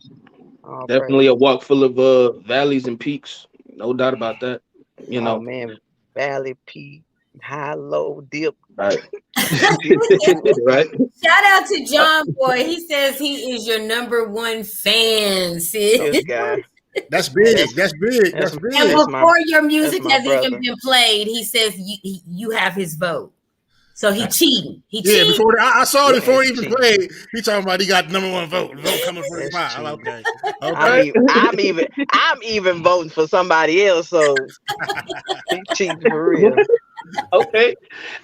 all Definitely a praises. walk full of valleys and peaks. No doubt about that. You Oh know, man, valley peak, high, low, dip. right. Right. Shout out to John Boy. He says he is your number one fan, This sis. guy, That's man, big. That's big. that's That's And big. that's my before your that's music my has even brother. been played, he says you have his vote. So he That's cheating. He yeah. cheating. Before I saw it Man, before it's he even cheating. played. He talking about he got number one vote. Vote coming for his It's spot. I'm like, cheating. okay. I'm Okay. even I'm even I'm even voting for somebody else. So he cheating for real. Okay.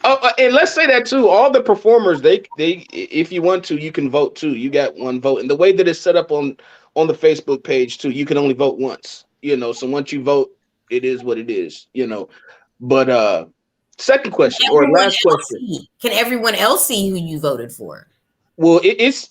And let's say that too. All the performers, they, if you want to, you can vote too. You got one vote, and the way that it's set up on the Facebook page too, you can only vote once. So once you vote, it is what it is. But second question or Everyone last else question. see. Can everyone else see who you voted for? Well, it's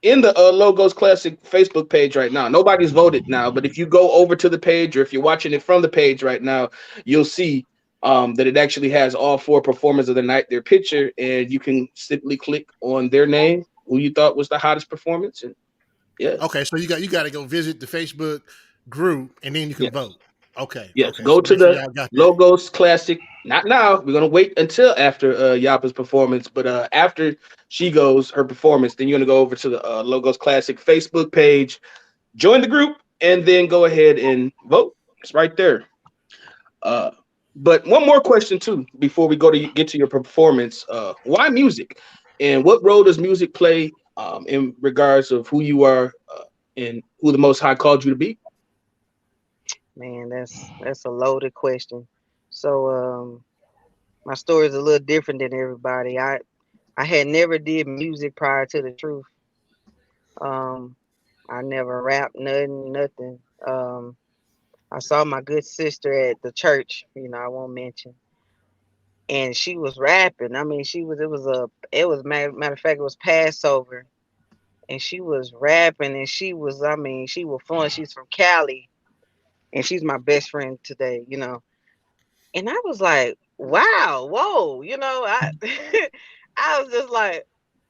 in the Logos Classic Facebook page right now. Nobody's voted now, but if you go over to the page, or if you're watching it from the page right now, you'll see that it actually has all four performers of the night, their picture, and you can simply click on their name, who you thought was the hottest performance, and yeah, Okay. So you got to go visit the Facebook group and then you can yes, vote. Okay. yes. Okay. Go So to make sure the y'all got that. Logos Classic. Not now. We're gonna wait until after Yapa's performance, but after she goes her performance, then you're gonna go over to the Logos Classic Facebook page, join the group, and then go ahead and vote. It's right there. Uh, but one more question too before we go to get to your performance. Why music, and what role does music play in regards of who you are and who the Most High called you to be? Man, that's a loaded question. So my story is a little different than everybody. I had never did music prior to the truth. Um, I never rapped nothing. I saw my good sister at the church. I won't mention. and she was rapping. I mean, it was matter of fact, it was Passover, and she was rapping, and I mean, she was fluent. She's from Cali, and she's my best friend today, you know. And I was like, wow, whoa, you know, I was just like,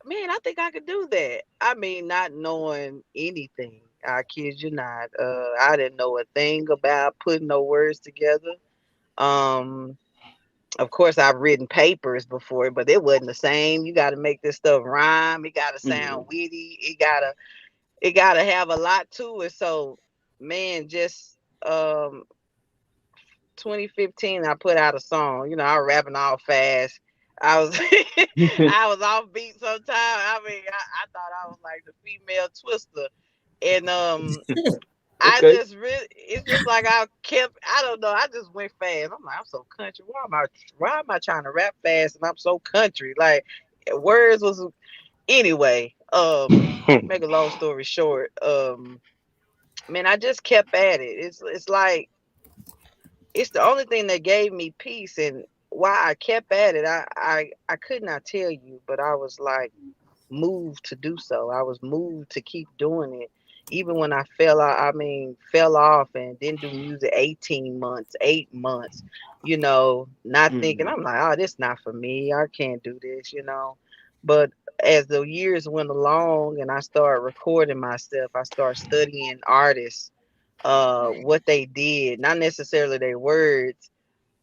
man, I think I could do that. I mean, not knowing anything. I kid you not. I didn't know a thing about putting no words together. Um, of course, I've written papers before, but it wasn't the same. You got to make this stuff rhyme. It got to sound witty. It gotta have a lot to it. So, man, just 2015, I put out a song. You know, I was rapping all fast. I was I was off beat sometimes. I mean, I thought I was like the female Twister, and I Okay. just really, it's just like I don't know, I just went fast. I'm like, I'm so country. Why am I trying to rap fast and I'm so country? Like words was anyway. Make a long story short, man, I just kept at it. It's like it's the only thing that gave me peace, and why I kept at it. I could not tell you, but I was like moved to do so. I was moved to keep doing it. Even when I fell out, I mean, fell off and didn't do music 18 months, 8 months, you know, not thinking, I'm like, oh, this not for me. I can't do this, you know. But as the years went along and I started recording myself, I started studying artists, what they did, not necessarily their words,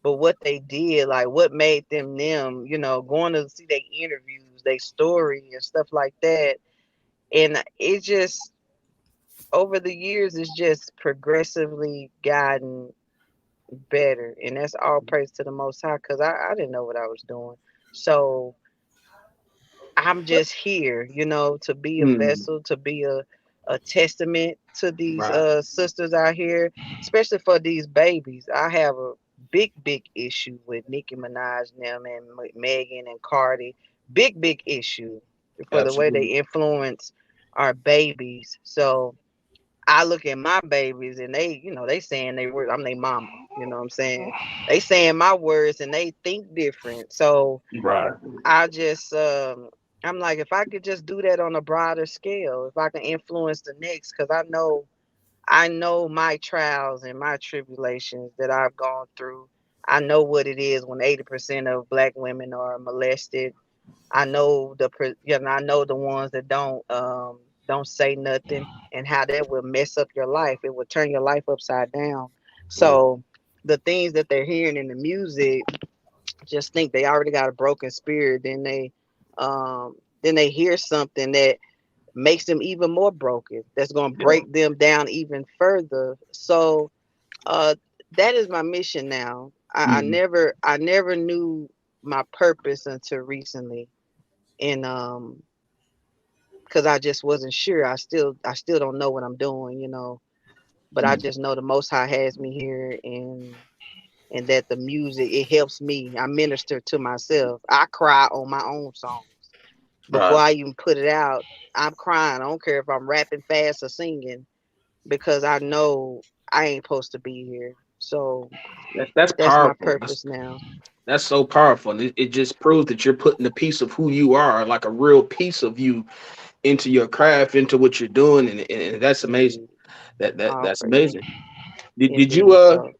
but what they did, like what made them, you know, going to see their interviews, their story and stuff like that. And it just over the years it's just progressively gotten better. And that's all praise to the most high, because I didn't know what I was doing. So I'm just here, you know, to be a vessel, to be a testament to these Right. sisters out here, especially for these babies. I have a big issue with Nicki Minaj and them and Megan and Cardi. Big issue for the way they Absolutely. influence our babies. So I look at my babies and they, you know, they saying they words. I'm their mama. You know what I'm saying? They saying my words and they think different. So Right. I just I'm like, if I could just do that on a broader scale, if I can influence the next, because I know my trials and my tribulations that I've gone through. I know what it is when 80% of black women are molested. I know I know the ones that don't say nothing, and how that will mess up your life. It will turn your life upside down. So the things that they're hearing in the music, just think they already got a broken spirit, then they hear something that makes them even more broken, that's going to break them down even further. So uh that is my mission now. I never knew my purpose until recently, and because I just wasn't sure. I still don't know what I'm doing, you know, but I just know the most high has me here, and that the music, it helps me. I minister to myself. I cry on my own songs before Right. I even put it out. I'm crying. I don't care if I'm rapping fast or singing, because I know I ain't supposed to be here. So That's that's my powerful. purpose now. That's so powerful. And it just proves that you're putting a piece of who you are, like a real piece of you, into your craft, into what you're doing, and that's amazing. Indeed. All That's praise. amazing. Did you Indeed. So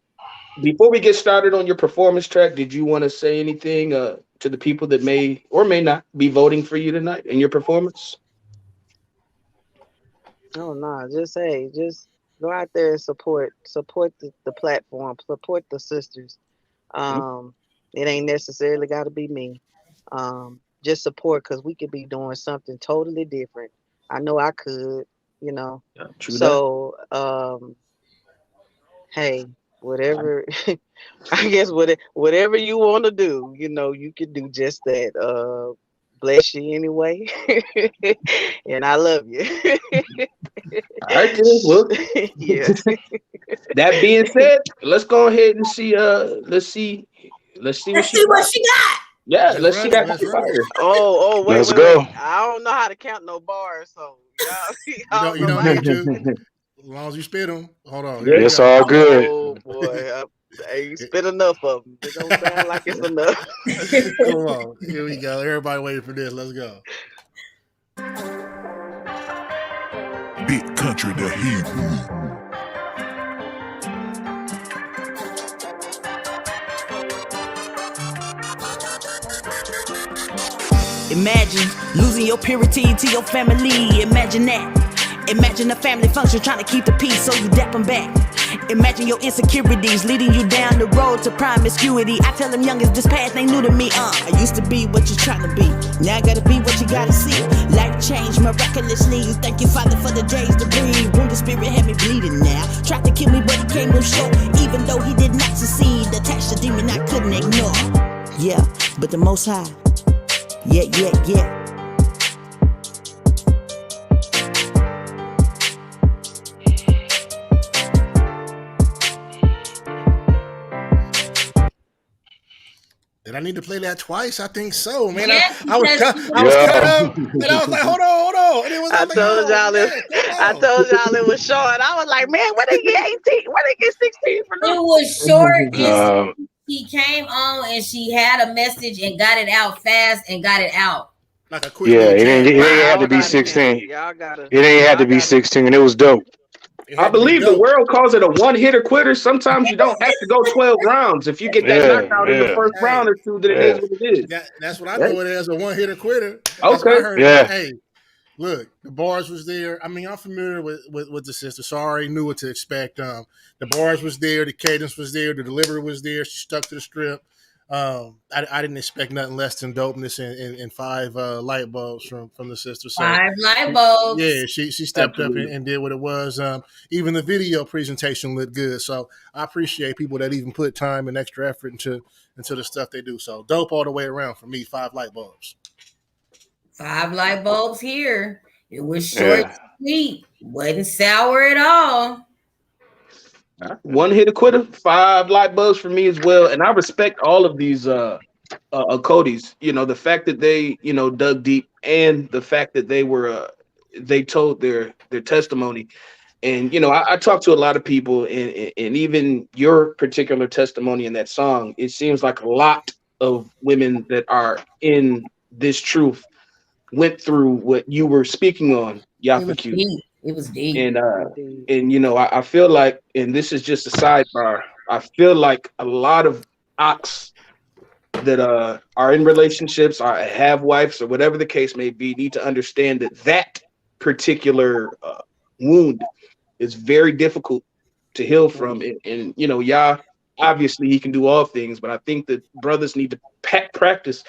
before we get started on your performance track, did you want to say anything to the people that may or may not be voting for you tonight in your performance? no, no, just hey, just go out there and support the platform, support the sisters. Um, it ain't necessarily got to be me. Just support, because we could be doing something totally different. I know I could, you know. Yeah, true that. So hey, whatever. I guess whatever you want to do, you know, you can do just that. Bless you anyway, and I love you. All right, then. Well, Yeah. that being said, let's go ahead and see. Let's see what Let's she see what got. she got. Yeah, Let's let's see run it. that Let's run it. fire. Oh, wait, Let's wait, wait. go. I don't know how to count no bars, so y'all, You I don't don't you know if don't I need can. to. As long as you spit them. Hold on. Here Yeah. we It's go. all good. Oh boy. Hey, you spit enough of them. It don't sound like it's enough. Come on, here we go. Everybody waiting for this. Let's go. Big country the Hebrew. Imagine losing your purity to your family. Imagine that. Imagine a family function trying to keep the peace, so you dap them back. Imagine your insecurities leading you down the road to promiscuity. I tell them youngest this path ain't new to me. I used to be what you trying to be. Now I gotta be what you gotta see. Life changed miraculously. Thank you, Father, for the days to breathe. Wounded spirit had me bleeding now. Tried to kill me, but he came up short. Even though he did not succeed, attached to demon I couldn't ignore. Yeah, but the Most High. Yeah. Did I need to play that twice? I think so, man. Yes, I was cut Yeah. up, and I was like, hold on, and it was I like, told y'all it. I come told y'all it was short. I was like, man, where they get 18? Where they get 16 from? It was short and Uh, she came on and she had a message and got it out fast and got it out. like a quick yeah, little it ain't, jam. it ain't have Y'all to be gotta handle. 16. Y'all gotta. It ain't have Y'all to be gotta. 16. It was dope. It I had to be believe the dope. world calls it a one-hitter quitter. Sometimes you don't have to go 12 rounds. If you get that Yeah, knockout in the yeah, first Hey, round or two, then it yeah, is what it is. that's what I Hey, know it as, a one hitter quitter. That's what I okay. heard. yeah. Hey, look, the bars was there. I mean, I'm familiar with the sister, so I already knew what to expect. The bars was there, the cadence was there, the delivery was there. She stuck to the strip. I didn't expect nothing less than dopeness and five light bulbs from the sister. So, 5 light bulbs. yeah, she stepped up Absolutely. and did what it was. Even the video presentation looked good. So I appreciate people that even put time and extra effort into the stuff they do. So dope all the way around for me. Five light bulbs. 5 light bulbs here. It was short Yeah. and sweet. Wasn't sour at all. One hit a quitter, 5 light bulbs for me as well. And I respect all of these Codys. You know, the fact that they, dug deep, and the fact that they told their testimony. And I talked to a lot of people, and even your particular testimony in that song, it seems like a lot of women that are in this truth went through what you were speaking on, It was Yaffa. deep. It was deep. And Indeed. I feel like, and this is just a sidebar, I feel like a lot of ox that are in relationships, or have wives, or whatever the case may be, need to understand that that particular wound is very difficult to heal from. And Yah, obviously he can do all things, but I think that brothers need to practice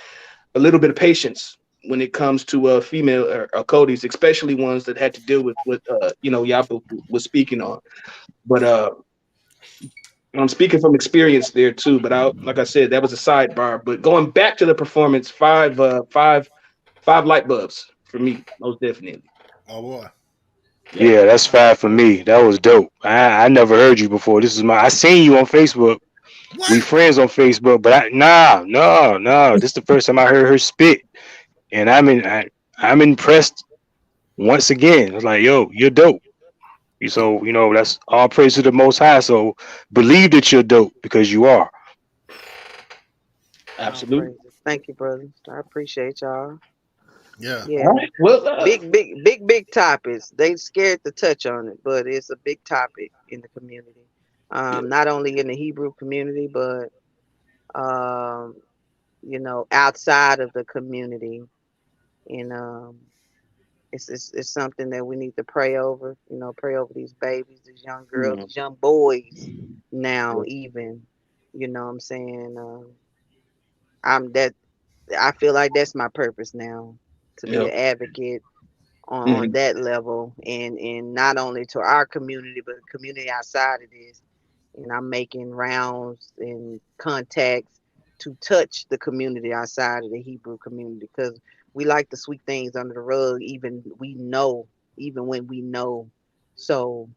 a little bit of patience when it comes to female Codys, especially ones that had to deal with what Yapa was speaking on. But I'm speaking from experience there too. But like I said, that was a sidebar. But going back to the performance, five light bulbs for me, most definitely. Oh boy. Yep. Yeah, that's five for me. That was dope. I never heard you before. This is I seen you on Facebook. We What? friends on Facebook, but no. This is the first time I heard her spit, and I'm impressed once again. It's like, yo, you're dope. So that's all praise to the Most High. So believe that you're dope because you are. All Absolutely. praises. Thank you, brothers. I appreciate y'all. Yeah. Yeah. All right. Well, Big topics. They scared to touch on it, but it's a big topic in the community. yeah. Not only in the Hebrew community, but um, outside of the community. And it's something that we need to pray over. Pray over these babies, these young girls, Mhm. these young boys. Now, even, what I'm saying. I'm that. I feel like that's my purpose now, to be Yep. an advocate on Mhm. that level, and not only to our community, but the community outside of this. And I'm making rounds and contacts to touch the community outside of the Hebrew community, because we like to sweep things under the rug, even when we know. So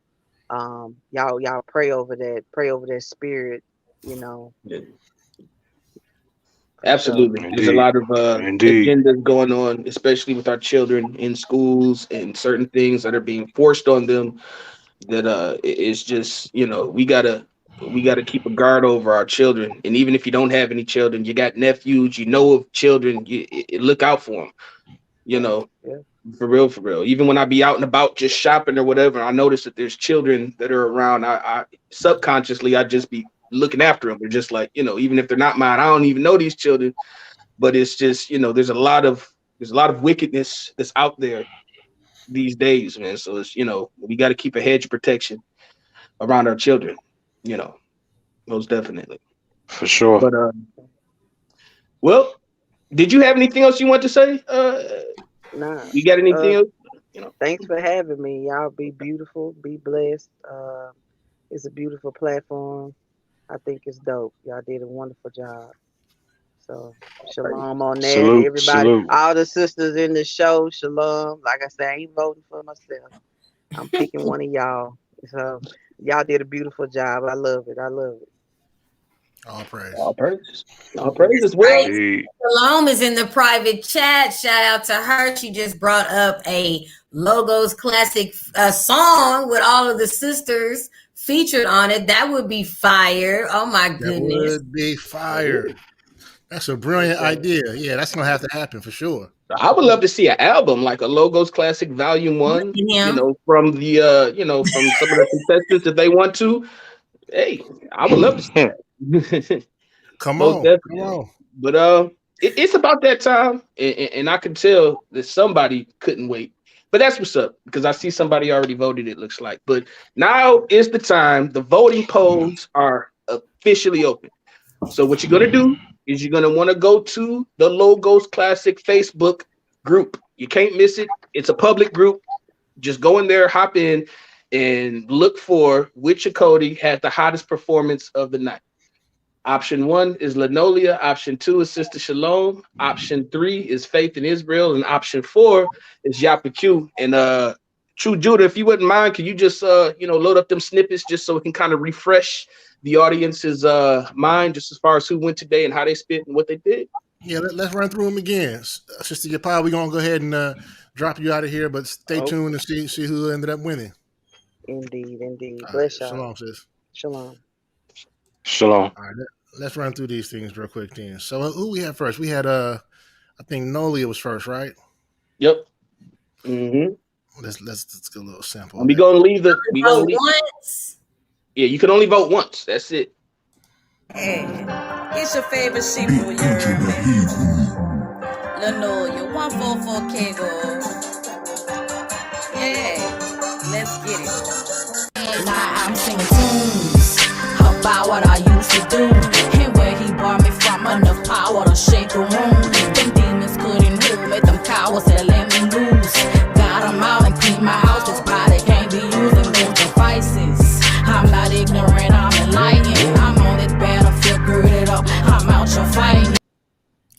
y'all pray over that spirit, you know, Yeah. for sure. Absolutely. There's a Indeed, lot of indeed. agendas going on, especially with our children in schools, and certain things that are being forced on them that it's just, we gotta we got to keep a guard over our children. And even if you don't have any children, you got nephews, you know of children, you look out for them. You know, for real, for real. Even when I be out and about just shopping or whatever, I notice that there's children that are around. I subconsciously, I just be looking after them. They're just like, you know, even if they're not mine, I don't even know these children. But it's just, you know, there's a lot of wickedness that's out there these days, man. So it's, you know, we got to keep a hedge of protection around our children, you know, most definitely. For sure. But well, did you have anything else you want to say? Nah. You got anything else? You know. Thanks for having me. Y'all be beautiful, be blessed. It's a beautiful platform. I think it's dope. Y'all did a wonderful job. So shalom on that. Salute, Everybody, salute. all the sisters in the show, shalom. Like I said, I ain't voting for myself. I'm picking one of y'all. So y'all did a beautiful job. I love it. I love it. All praise. All praises. All praises. Well, Salome is in the private chat. Shout out to her. She just brought up a Logos Classic song with all of the sisters featured on it. That would be fire. Oh my goodness. That would be fire. That's a brilliant idea. Yeah, that's gonna have to happen for sure. I would love to see an album like a Logos Classic Volume 1, you know, from the you know, from some of the contestants if they want to. Hey, I would love to see that. Come on. But it's about that time, and I can tell that somebody couldn't wait. But that's what's up, because I see somebody already voted, it looks like. But now is the time. The voting polls are officially open. So what you're going to do is you're going to want to go to the Logos Classic Facebook group. You can't miss it. It's a public group. Just go in there, hop in, and look for which Cody had the hottest performance of the night. Option 1 is Linolia. Option 2 is Sister Shalom. Option 3 is Faith in Israel. And option 4 is Yapa Q. And True Judah, if you wouldn't mind, can you just you know, load up them snippets just so we can kind of refresh the audience's mind just as far as who went today and how they spit and what they did? Yeah, let's run through them again. Sister Yapa, we're gonna go ahead and drop you out of here, but stay tuned and see who ended up winning. Indeed. Bless y'all. Shalom, sis. Shalom. Shalom. All right, let's run through these things real quick then. So who we had first? We had I think Nolia was first, right? Yep. Mm-hmm. Let's get a little sample. We gonna leave the once. Yeah, you can only vote once. That's it. Hey, it's your favorite sheeple, you heard me. Linolia, 144K gold. Yeah, let's get it. Now I'm singing tunes about what I used to do and where he brought me from. Enough power to shake the room. Them demons couldn't hold me. Them cowards that let me loose. Got them out and clean my house. This body can't be using those devices. I'm not ignorant, I'm enlightened. I'm on this battlefield, girded up. I'm out your fighting.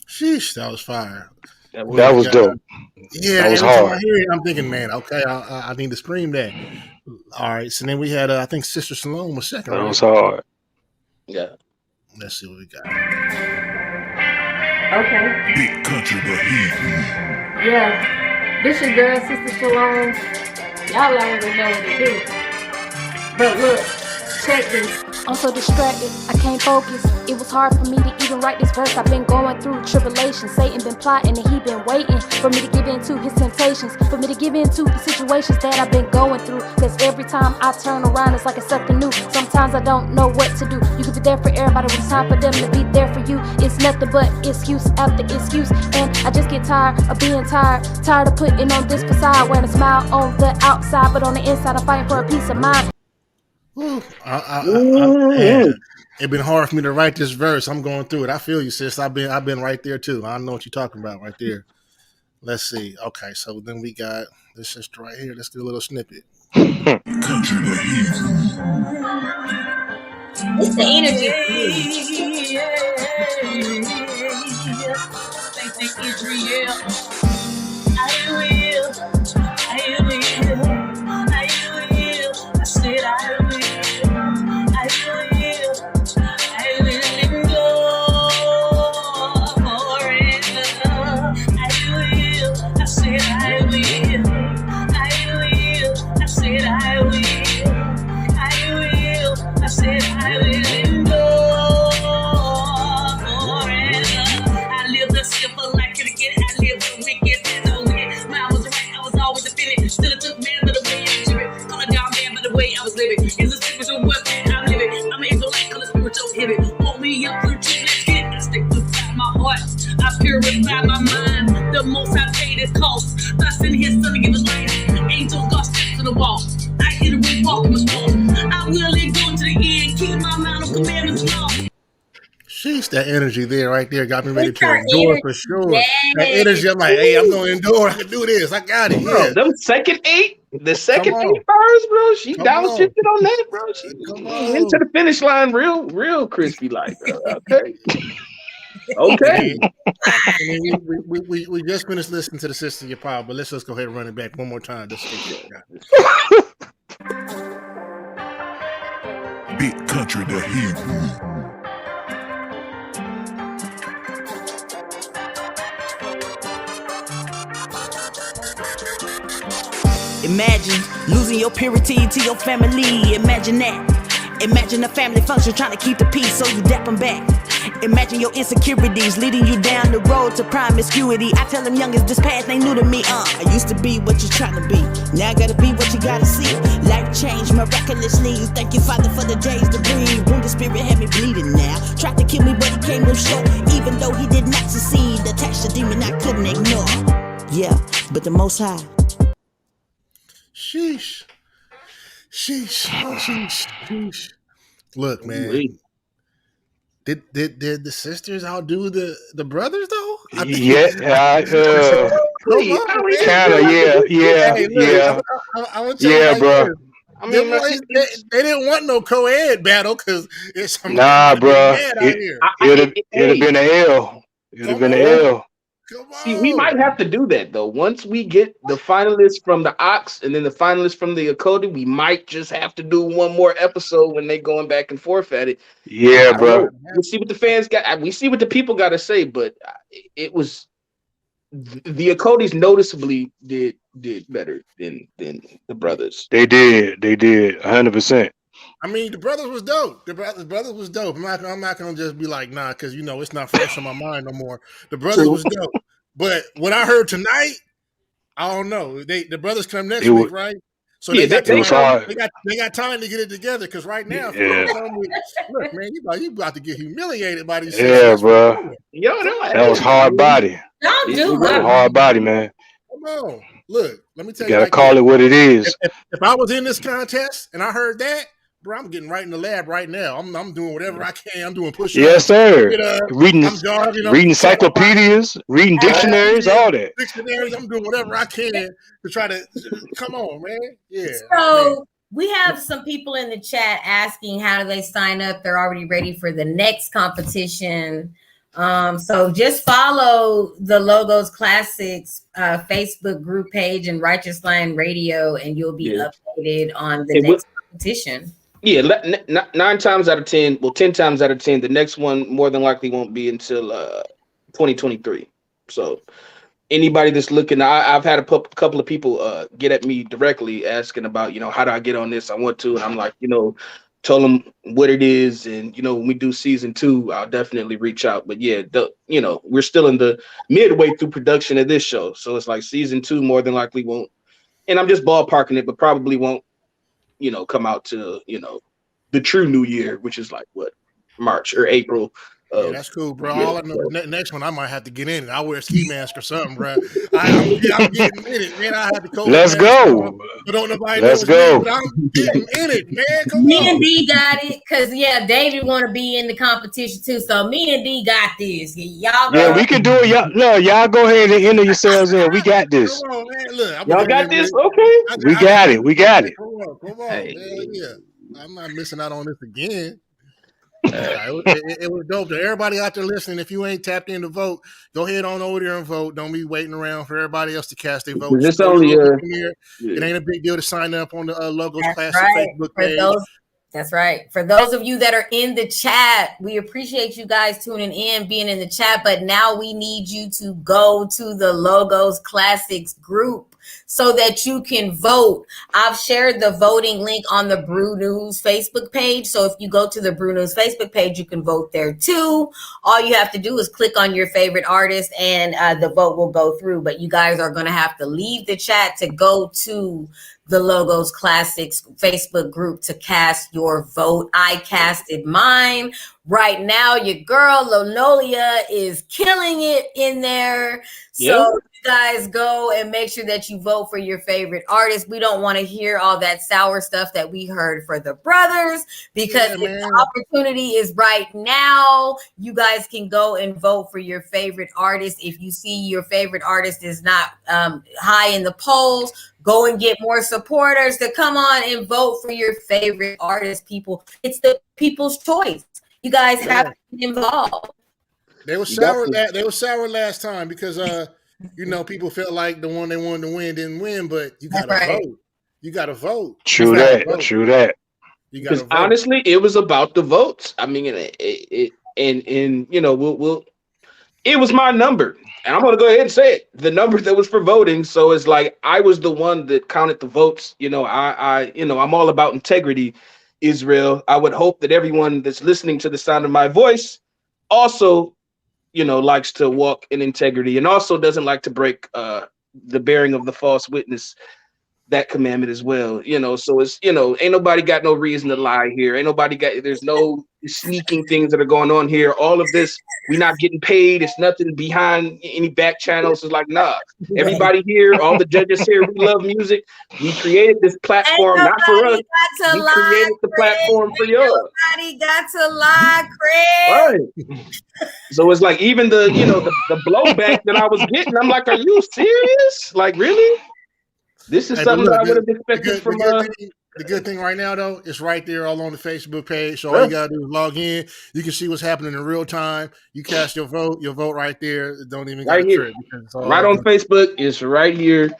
Sheesh, that was fire. That was dope. Yeah, that was every time hard. I hear it, I'm thinking, man, okay, I need to scream that. All right, so then we had, I think Sister Salome was second. That was hard. Yeah. Let's see what we got. Okay. Big country, the heat. Yeah. This your girl, Sister Shalom. Y'all already know what it is. But look, check this. I'm so distracted, I can't focus. It was hard for me to even write this verse. I've been going through tribulation. Satan been plotting and he been waiting for me to give in to his temptations, for me to give in to the situations that I've been going through. Cause every time I turn around, it's like it's something new. Sometimes I don't know what to do. You can be there for everybody when it's time for them to be there for you. It's nothing but excuse after excuse. And I just get tired of being tired. Tired of putting on this facade, wearing a smile on the outside, but on the inside I'm fighting for a peace of mind. Man, it's been hard for me to write this verse. I'm going through it. I feel you, sis. I've been right there too. I know what you're talking about right there. Let's see. Okay, so then we got this sister right here. Let's get a little snippet. Country, the heat. It's the energy. I will. it. It's a spiritual weapon, I live it. I'm an intellect, cause it's spiritual heavy. Hold me up to the truth, let's get it. I stick beside my heart, I purify my mind. The most I paid is cost. I send his son to give us life. Angels got steps to the wall. I hit a red walk in my storm. I will endure to the end, keep my mind on commandments law. Sheesh, that energy there, right there, got me ready It's to our endure energy. for sure. Yes. That energy, I'm like, hey, I'm gonna endure. I can do this. I got it. Bro, Yeah, them second eight come on, bars, bro. She come on, downshifted on that, bro. She come into on. the finish line real crispy like. Okay. And Okay. then, and then we just finished listening to the Sister Your Power, but let's just go ahead and run it back one more time just in case you forgot. Big country the Hebrew. Imagine losing your purity to your family. Imagine that. Imagine a family function trying to keep the peace, so you dap them back. Imagine your insecurities leading you down the road to promiscuity. I tell them youngest, this path ain't new to me. I used to be what you're trying to be. Now I gotta be what you gotta see. Life changed miraculously. Thank you, Father, for the days to breathe. Wounded spirit had me bleeding now. Tried to kill me, but he came up short. Even though he did not succeed, attached to demon I couldn't ignore. Yeah, but the Most High. Sheesh, sheesh. Look, man. Did the sisters outdo the brothers though? I think. Yeah, Come on, man. kind of, yeah, Hey, look, I'm gonna tell you like bro. this. Them boys, they didn't want no co-ed battle because somebody Nah, might have been bro. mad out here. It'd have been an L. It'd have been an L. Come See, we on. might have to do that though. Once we get the finalists from the Ox and then the finalists from the Akodi, we might just have to do one more episode when they going back and forth at it. Yeah, I don't bro. know. We'll see what the fans got. We see what the people got to say, but it was the Akodi's noticeably did better than the brothers. They did 100%. I mean, the brothers was dope. The brothers was dope. I'm not gonna just be like, nah, because it's not fresh on my mind no more. The brothers was dope. But what I heard tonight, I don't know. The brothers come next week, right? So they got time. They got time to get it together. Because right now, if you tell me, look, man, you about to get humiliated by these. Yeah, bro. That was hard body. Don't do hard body, man. Come on, look. Let me tell You you. gotta call it what it is. If I was in this contest and I heard that, bro, I'm getting right in the lab right now. I'm doing whatever I can. I'm doing push-ups. Yes, sir. Reading encyclopedias, reading dictionaries, all that. Dictionaries. I'm doing whatever I can to try to come on, man. Yeah. So we have some people in the chat asking how do they sign up. They're already ready for the next competition. So just follow the Logos Classics Facebook group page and Righteous Line Radio, and you'll be updated on the next competition. Yeah, 9 times out of 10, 10 times out of 10, the next one more than likely won't be until 2023. So anybody that's looking, I've had a couple of people get at me directly asking about, how do I get on this? I want to, and I'm like, tell them what it is, and when we do season 2, I'll definitely reach out. But yeah, we're still in the midway through production of this show, so it's like season 2 more than likely won't, and I'm just ballparking it, but probably won't come out to the true new year, which is like what, March or April. Yeah, that's cool, bro. All I know, next one I might have to get in it. I'll wear a ski mask or something, bro. I'm getting in it, man. I have to go. Let's go. But don't nobody Let's know go. me, but I'm getting in it, man. Come Me on. and D got it, because David want to be in the competition too. So me and D got this. Y'all go. Yeah, we can do it. Y'all go ahead and enter yourselves in. We got this. Come on, man. Look, y'all got this. Okay. We got it. We got it. Come on, man. Yeah. I'm not missing out on this again. It was dope. To everybody out there listening, if you ain't tapped in to vote, go ahead on over there and vote. Don't be waiting around for everybody else to cast their vote. It's only it ain't a big deal to sign up on the Logos Classic Facebook page. That's right. For those of you that are in the chat, we appreciate you guys tuning in, being in the chat. But now we need you to go to the Logos Classics group so that you can vote. I've shared the voting link on the Brew News Facebook page. So if you go to the Brew News Facebook page, you can vote there too. All you have to do is click on your favorite artist and the vote will go through. But you guys are going to have to leave the chat to go to the Logos Classics Facebook group to cast your vote. I casted mine. Right now, your girl Lonolia is killing it in there. So you guys go and make sure that you vote for your favorite artist. We don't want to hear all that sour stuff that we heard for the brothers, because if the opportunity is right now, you guys can go and vote for your favorite artist. If you see your favorite artist is not high in the polls, go and get more supporters to come on and vote for your favorite artist, people. It's the people's choice. You guys have to be involved. They were sour. They were sour last time because people felt like the one they wanted to win didn't win, but you got to vote. You got to vote. True that. True that. Because honestly, it was about the votes. I mean, it was my number, and I'm gonna go ahead and say it. The number that was for voting. So it's like I was the one that counted the votes. I'm all about integrity, Israel. I would hope that everyone that's listening to the sound of my voice also, likes to walk in integrity and also doesn't like to break the bearing of the false witness, that commandment as well. So it's, ain't nobody got no reason to lie here. There's no sneaking things that are going on here. All of this, we not getting paid. It's nothing behind any back channels. It's like, nah, everybody here, all the judges here, we love music. We created this platform, not for us. We created the platform for y'all. Nobody got to lie, Craig. Right. So it's like, even the blowback that I was getting, I'm like, are you serious? Like, really? This is something that I would have expected from the good thing right now, though, it's right there all on the Facebook page. So all you gotta do is log in. You can see what's happening in real time. You cast your vote right there. Don't even right here, right on Facebook. It's right here.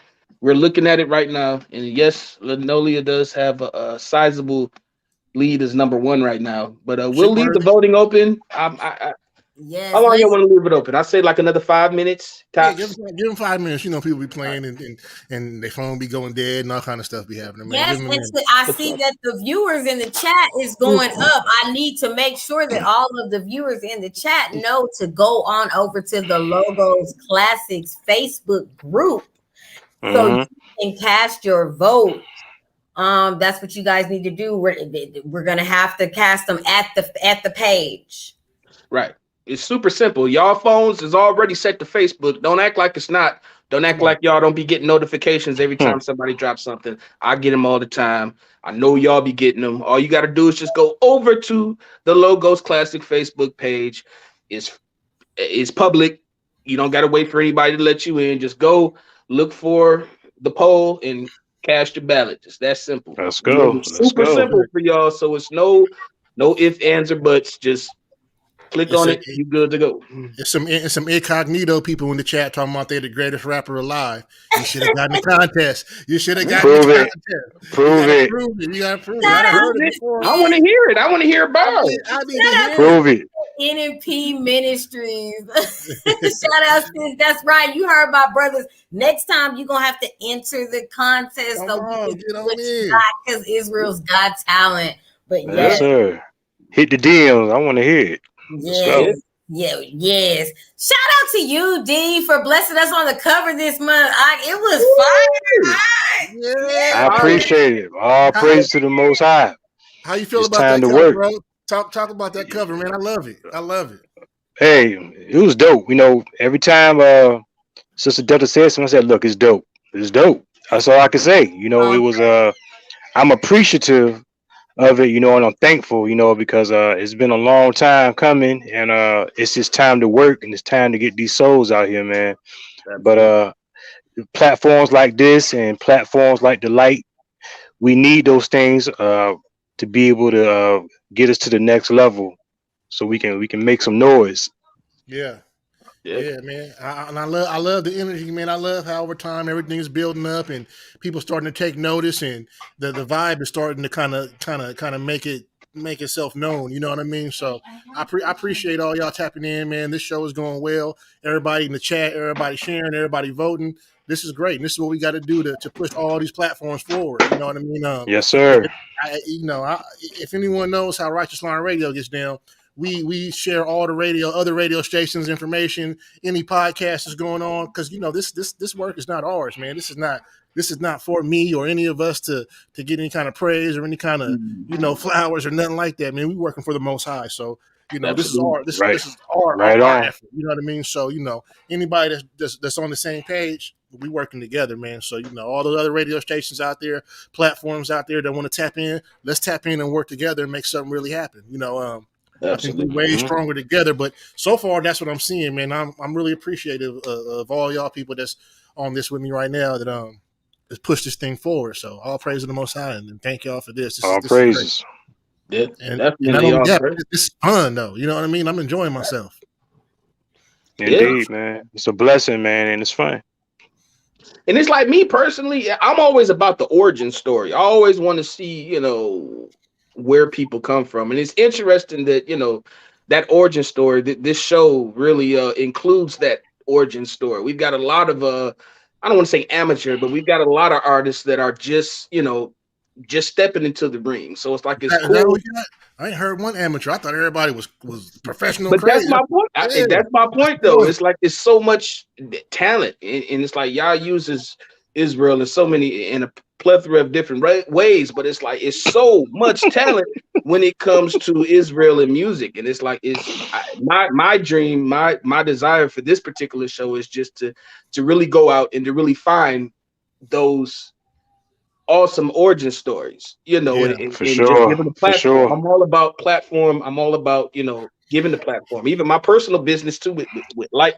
We're looking at it right now, and yes, Linolia does have a sizable lead as number one right now. But we'll leave the voting open. Yes. How long you want to leave it open? I say like another 5 minutes. Yeah, give them 5 minutes. People be playing and their phone be going dead and all kind of stuff be happening. Man. Yes, and I see that the viewers in the chat is going up. I need to make sure that all of the viewers in the chat know to go on over to the Logos Classics Facebook group, so you can cast your vote. That's what you guys need to do. We're gonna have to cast them at the page. Right. It's super simple. Y'all phones is already set to Facebook. Don't act like it's not. Don't act like y'all don't be getting notifications every time somebody drops something. I get them all the time. I know y'all be getting them. All you got to do is just go over to the Logos Classic Facebook page. It's public. You don't got to wait for anybody to let you in. Just go look for the poll and cast your ballot. Just that simple. Let's go. Super simple for y'all. So it's no ifs, ands, or buts. Just click on it. You good to go. It's some incognito people in the chat talking about they're the greatest rapper alive. You should have gotten the contest. You should have gotten the contest. Prove it. You gotta prove it. I want to hear it. I want to hear about it. I need to hear prove it. NMP Ministries. Shout out, sis. That's right. You heard my brothers. Next time you're gonna have to enter the contest. Because Israel's got talent. But yes, sir. Hit the DMs. I want to hear it. Yes. Shout out to you, D, for blessing us on the cover this month. It was fire. Yeah. I appreciate it. All praise to the Most High. How you feel about that cover, bro? Talk about that cover, man. I love it. Hey, it was dope. Every time Sister Delta said something, I said, "Look, it's dope. It's dope." That's all I can say. It was. I'm appreciative of it, and I'm thankful, because it's been a long time coming, and it's just time to work and it's time to get these souls out here, man. But platforms like this and platforms like the Light, we need those things to be able to get us to the next level, so we can make some noise. Yeah, man. I love the energy, man. I love how over time everything is building up and people starting to take notice, and the vibe is starting to kind of make itself known. You know what I mean? So I appreciate all y'all tapping in, man. This show is going well. Everybody in the chat, everybody sharing, everybody voting. This is great. And this is what we got to do to push all these platforms forward. You know what I mean? Yes, sir. If anyone knows how Righteous Line Radio gets down, we share all the other radio stations information, any podcast is going on, because this work is not ours, man. This is not this is not for me or any of us to get any kind of praise or any kind of flowers or nothing like that. Man, we working for the Most High, so this is Absolutely. our this Right. this is our Right our on. effort. You know what I mean? So anybody that's on the same page, we working together, man. So all those other radio stations out there, platforms out there that want to tap in, let's tap in and work together and make something really happen. I think we're way Absolutely. stronger together. But so far, that's what I'm seeing, man. I'm really appreciative of all y'all people that's on this with me right now that has pushed this thing forward. So all praise to the Most High, and thank y'all for this. All This is great. praises. Yeah, And not definitely only all that, praise. this is fun though. You know what I mean? I'm enjoying myself. Indeed, man. It's a blessing, man, and it's fun. And it's like me personally, I'm always about the origin story. I always want to see, where people come from. And it's interesting that, that origin story, this show really includes that origin story. We've got a lot of I don't want to say amateur, but we've got a lot of artists that are just, just stepping into the ring. So it's like it's Is that cool. what you got? I ain't heard one amateur. I thought everybody was professional. But crazy. that's my point. Yeah. That's my point, though. It's like there's so much talent, and it's like y'all uses Israel in so many in a plethora of different ways. But it's like it's so much talent when it comes to Israel and music, and it's like my dream, my desire for this particular show is just to really go out and to really find those awesome origin stories, and for just sure. give them a For platform. sure. I'm all about platform. I'm all about, giving the platform. Even my personal business too, with like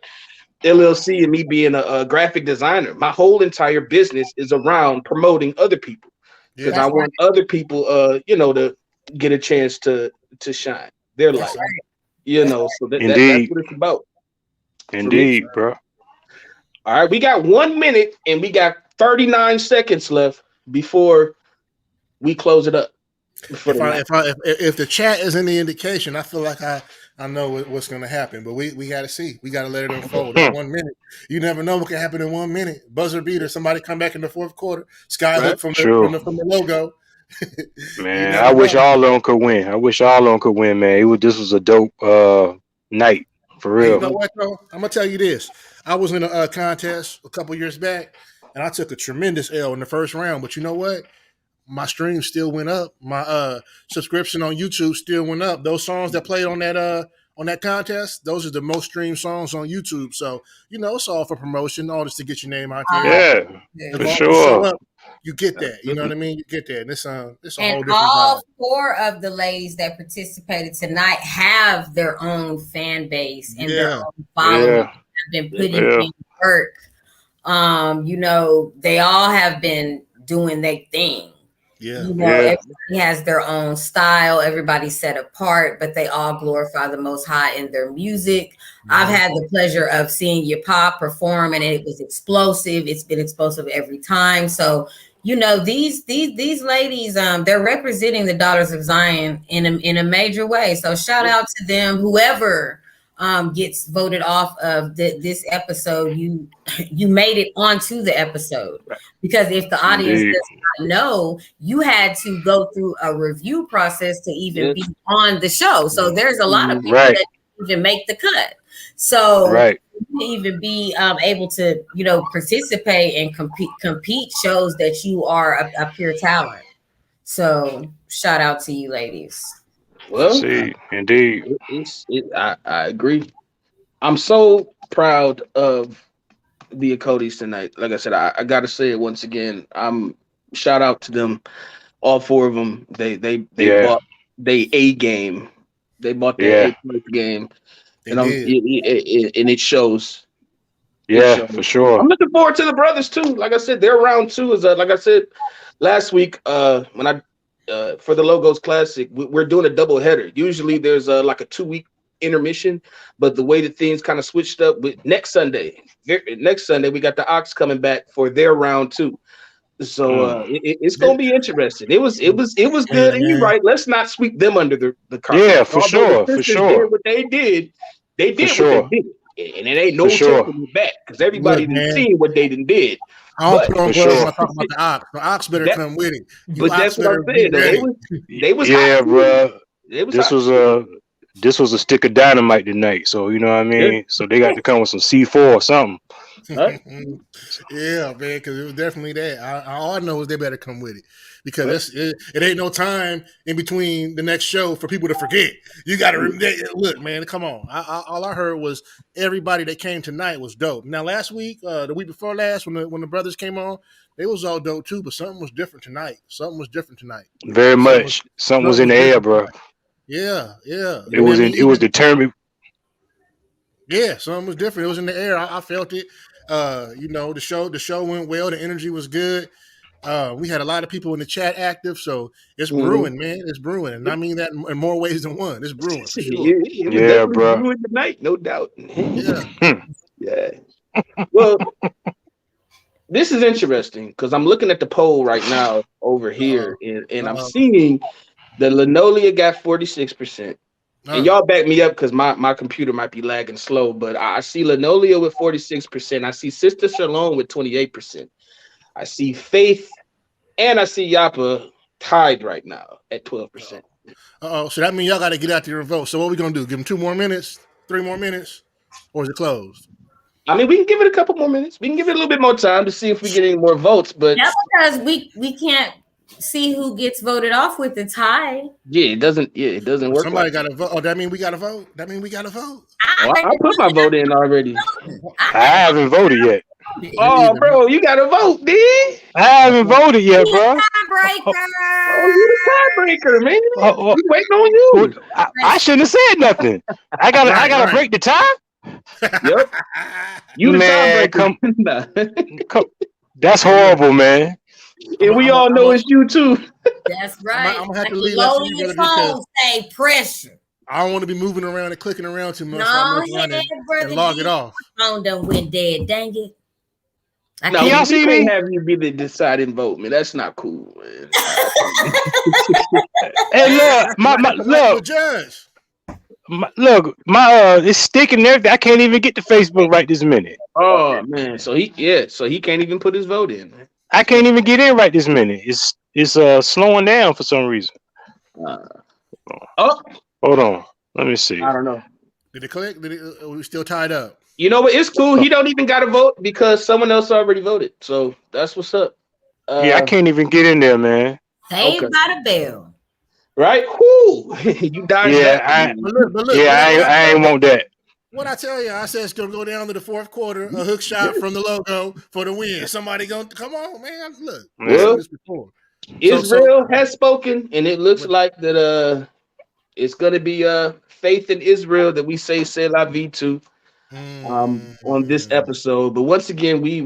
LLC and me being a graphic designer. My whole entire business is around promoting other people because I want other people, to get a chance to shine their life. So that's Indeed. what it's about. Indeed, bro. All right, we got 1 minute and we got 39 seconds left before we close it up. If the chat is any indication, I feel like I know what's going to happen, but we got to see. We got to let it unfold. That 1 minute, you never know what can happen in 1 minute. Buzzer beater, somebody come back in the fourth quarter, skyhook from the logo. Man, I wish all of them could win. Man. This was a dope night for real. Hey, you know what, though? I'm gonna tell you this. I was in a contest a couple years back, and I took a tremendous L in the first round. But you know what? My stream still went up. My subscription on YouTube still went up. Those songs that played on that contest, those are the most streamed songs on YouTube. So it's all for promotion, all this to get your name out there. Yeah, for sure. You get that. You know what I mean? You get that. And it's a whole different all vibe. 4 of the ladies that participated tonight have their own fan base and their own following. Have been putting in work. They all have been doing their thing. Everybody has their own style. Everybody's set apart, but they all glorify the Most High in their music. I've had the pleasure of seeing Yapop perform, and it was explosive. It's been explosive every time. So, these ladies, they're representing the Daughters of Zion in a major way. So shout out to them. Whoever gets voted off of this episode, you made it onto the episode, because if the audience does not know, you had to go through a review process to even be on the show. So there's a lot of people that didn't even make the cut. So to even be able to participate and compete shows that you are a pure talent. So shout out to you ladies. Well, indeed. I agree. I'm so proud of the Akodi's tonight. Like I said, I gotta say it once again. Shout out to them, all 4 of them. They bought A game. They bought their A game, and it shows. Yeah, for sure. I'm looking forward to the brothers too. Like I said, their round 2 is like I said last week. When I for the Logos Classic, we're doing a double header. Usually there's like a 2-week intermission, but the way that things kind of switched up with next Sunday we got the Ox coming back for their round 2. So it's gonna be interesting. It was good, and you're right. Let's not sweep them under the carpet. Yeah, for sure. Did what they did. They did what they did, and it ain't no taking it back because everybody done seen what they done did. I don't put on gloves when I talk about the Ox. The Ox better come with it. But that's what I'm saying. They was bro. This was a stick of dynamite tonight. So you know what I mean. So they got to come with some C4 or something. Right? Yeah, man, because it was definitely that. All I know is they better come with it because it ain't no time in between the next show for people to forget. You got to look, man. Come on. All I heard was everybody that came tonight was dope. Now, last week, the week before last, when the brothers came on, they was all dope too. But something was different tonight. Very much. Something was in the air, bro. Yeah. It was it was determined. Yeah, something was different. It was in the air. I felt it. The show went well. The energy was good. We had a lot of people in the chat active, so it's brewing, man. It's brewing, and I mean that in more ways than one. It's brewing for sure. It was definitely brewing tonight, no doubt. Yeah. Well, this is interesting because I'm looking at the poll right now over here, and I'm seeing the Linolia got 46%. And y'all back me up because my computer might be lagging slow, but I see Linolia with 46%. I see Sister Shalom with 28%. I see Faith and I see Yapa tied right now at 12%. So that means y'all got to get out there and vote. So what we gonna do? Give them 2 more minutes, 3 more minutes, or is it closed? I mean, we can give it a couple more minutes. We can give it a little bit more time to see if we get any more votes. But that's because we can't see who gets voted off with the tie. Yeah, it doesn't work. Somebody got to vote. Oh, that means we got to vote. I put my vote in already. I haven't voted yet. Oh, bro, you got to vote, D. I haven't voted yet, bro. Oh, you the tiebreaker, man. We waiting on you. I shouldn't have said nothing. I gotta break the tie. Yep. You the tiebreaker. Come. That's horrible, man. And we all know it's you too. That's right. I'm gonna have to leave that to you because say pressure. I don't want to be moving around and clicking around too much. No, and log it off. Phone done went dead. Dang it. No, we can't have you be the deciding vote, man. That's not cool, man. Hey, look, look, judge. It's sticking there. I can't even get to Facebook right this minute. Oh man, so he can't even put his vote in. Man. I can't even get in right this minute. It's slowing down for some reason. Hold on. Let me see. I don't know. Did it click? Are we still tied up? You know what? It's cool. He don't even got to vote because someone else already voted. So that's what's up. I can't even get in there, man. Saved by the bell. Right? Whoo! You died. Yeah, I ain't want that. What I tell you, I said it's gonna go down to the fourth quarter. A hook shot from the logo for the win. Somebody gonna come on, man. Look, well, Israel has spoken, and it looks like that. It's gonna be faith in Israel that we say "C'est la vie" to. On this episode, but once again, we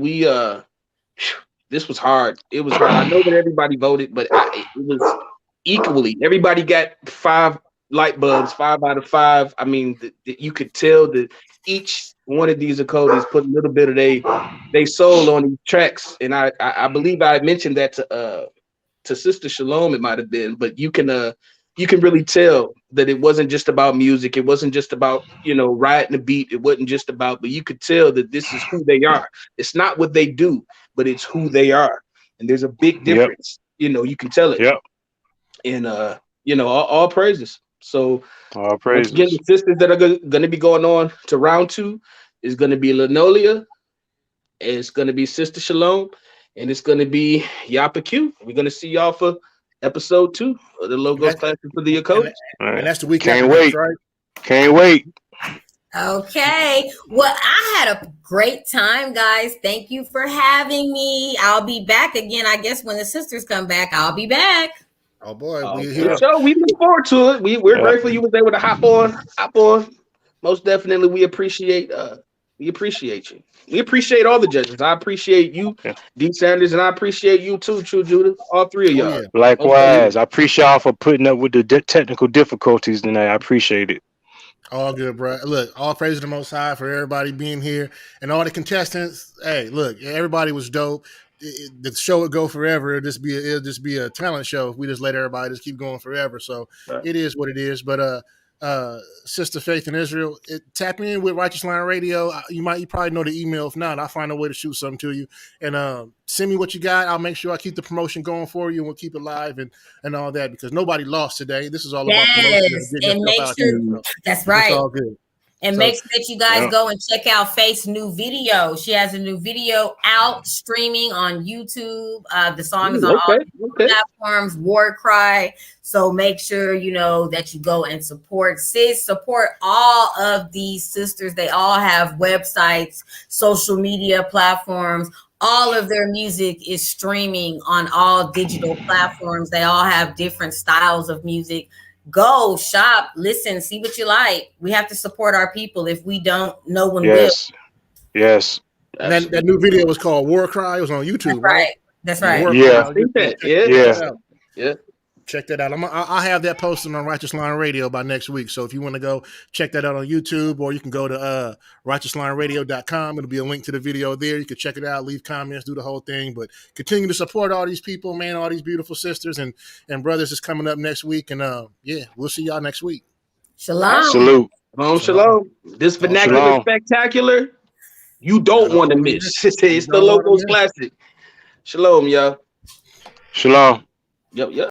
this was hard. It was hard. I know that everybody voted, but it was equally. Everybody got 5 light bulbs, 5 out of 5. I mean, you could tell that each one of these Akkodis put a little bit of they soul on these tracks, and I believe I mentioned that to Sister Shalom. It might have been, but you can really tell that it wasn't just about music. It wasn't just about, riding the beat. It wasn't just about, but you could tell that this is who they are. It's not what they do, but it's who they are. And there's a big difference. Yep. You can tell it. Yep. And, all praises. So all praises. Again, the sisters that are going to be going on to round 2 is going to be Linolia. It's going to be Sister Shalom. And it's going to be Yapa Q. We're going to see y'all for episode 2 of the Logos Classic for the Akkodis. And that's the week. Can't wait. Right? Can't wait. Okay. Well, I had a great time, guys. Thank you for having me. I'll be back again. I guess when the sisters come back, I'll be back. Oh boy, we look forward to it. We're grateful you was able to hop on. Most definitely, we appreciate you. We appreciate all the judges. I appreciate you, D. Sanders, and I appreciate you too, True Judah. All 3 of y'all. Likewise. I appreciate y'all for putting up with the technical difficulties tonight. I appreciate it. All good, bro. Look, all praise to the Most High for everybody being here and all the contestants. Hey, look, everybody was dope. The show would go forever. It'll just be a talent show if we just let everybody just keep going forever. So It is what it is. But Sister Faith in Israel, tap in with Righteous Line Radio. You probably know the email. If not, I'll find a way to shoot something to you and send me what you got. I'll make sure I keep the promotion going for you and we'll keep it live and all that because nobody lost today. This is all about promotion and make sure that's right. It's all good. And So make sure that you guys Yeah. go and check out Faith's new video. She has a new video out streaming on YouTube. The song is on all Okay. platforms, War Cry. So make sure you know that you go and support sis, support all of these sisters. They all have websites, social media platforms. All of their music is streaming on all digital platforms. They all have different styles of music. Go shop, listen, see what you like. We have to support our people. If we don't, no one will. Yes. Yes. and that new video was called War Cry. It was on YouTube, right? Right. That's right. War Yeah. Cry. I think that. Check Yeah. that out. Yeah. Check that out. I'll have that posted on Righteous Line Radio by next week. So if you want to go check that out on YouTube, or you can go to righteouslineradio.com. It'll be a link to the video there. You can check it out, leave comments, do the whole thing. But continue to support all these people, man, all these beautiful sisters and brothers is coming up next week. And yeah, we'll see y'all next week. Shalom. Salute. Shalom. This vernacular Shalom. spectacular, you don't want to miss. It's the Locals Classic. Shalom, y'all. Shalom. Yep.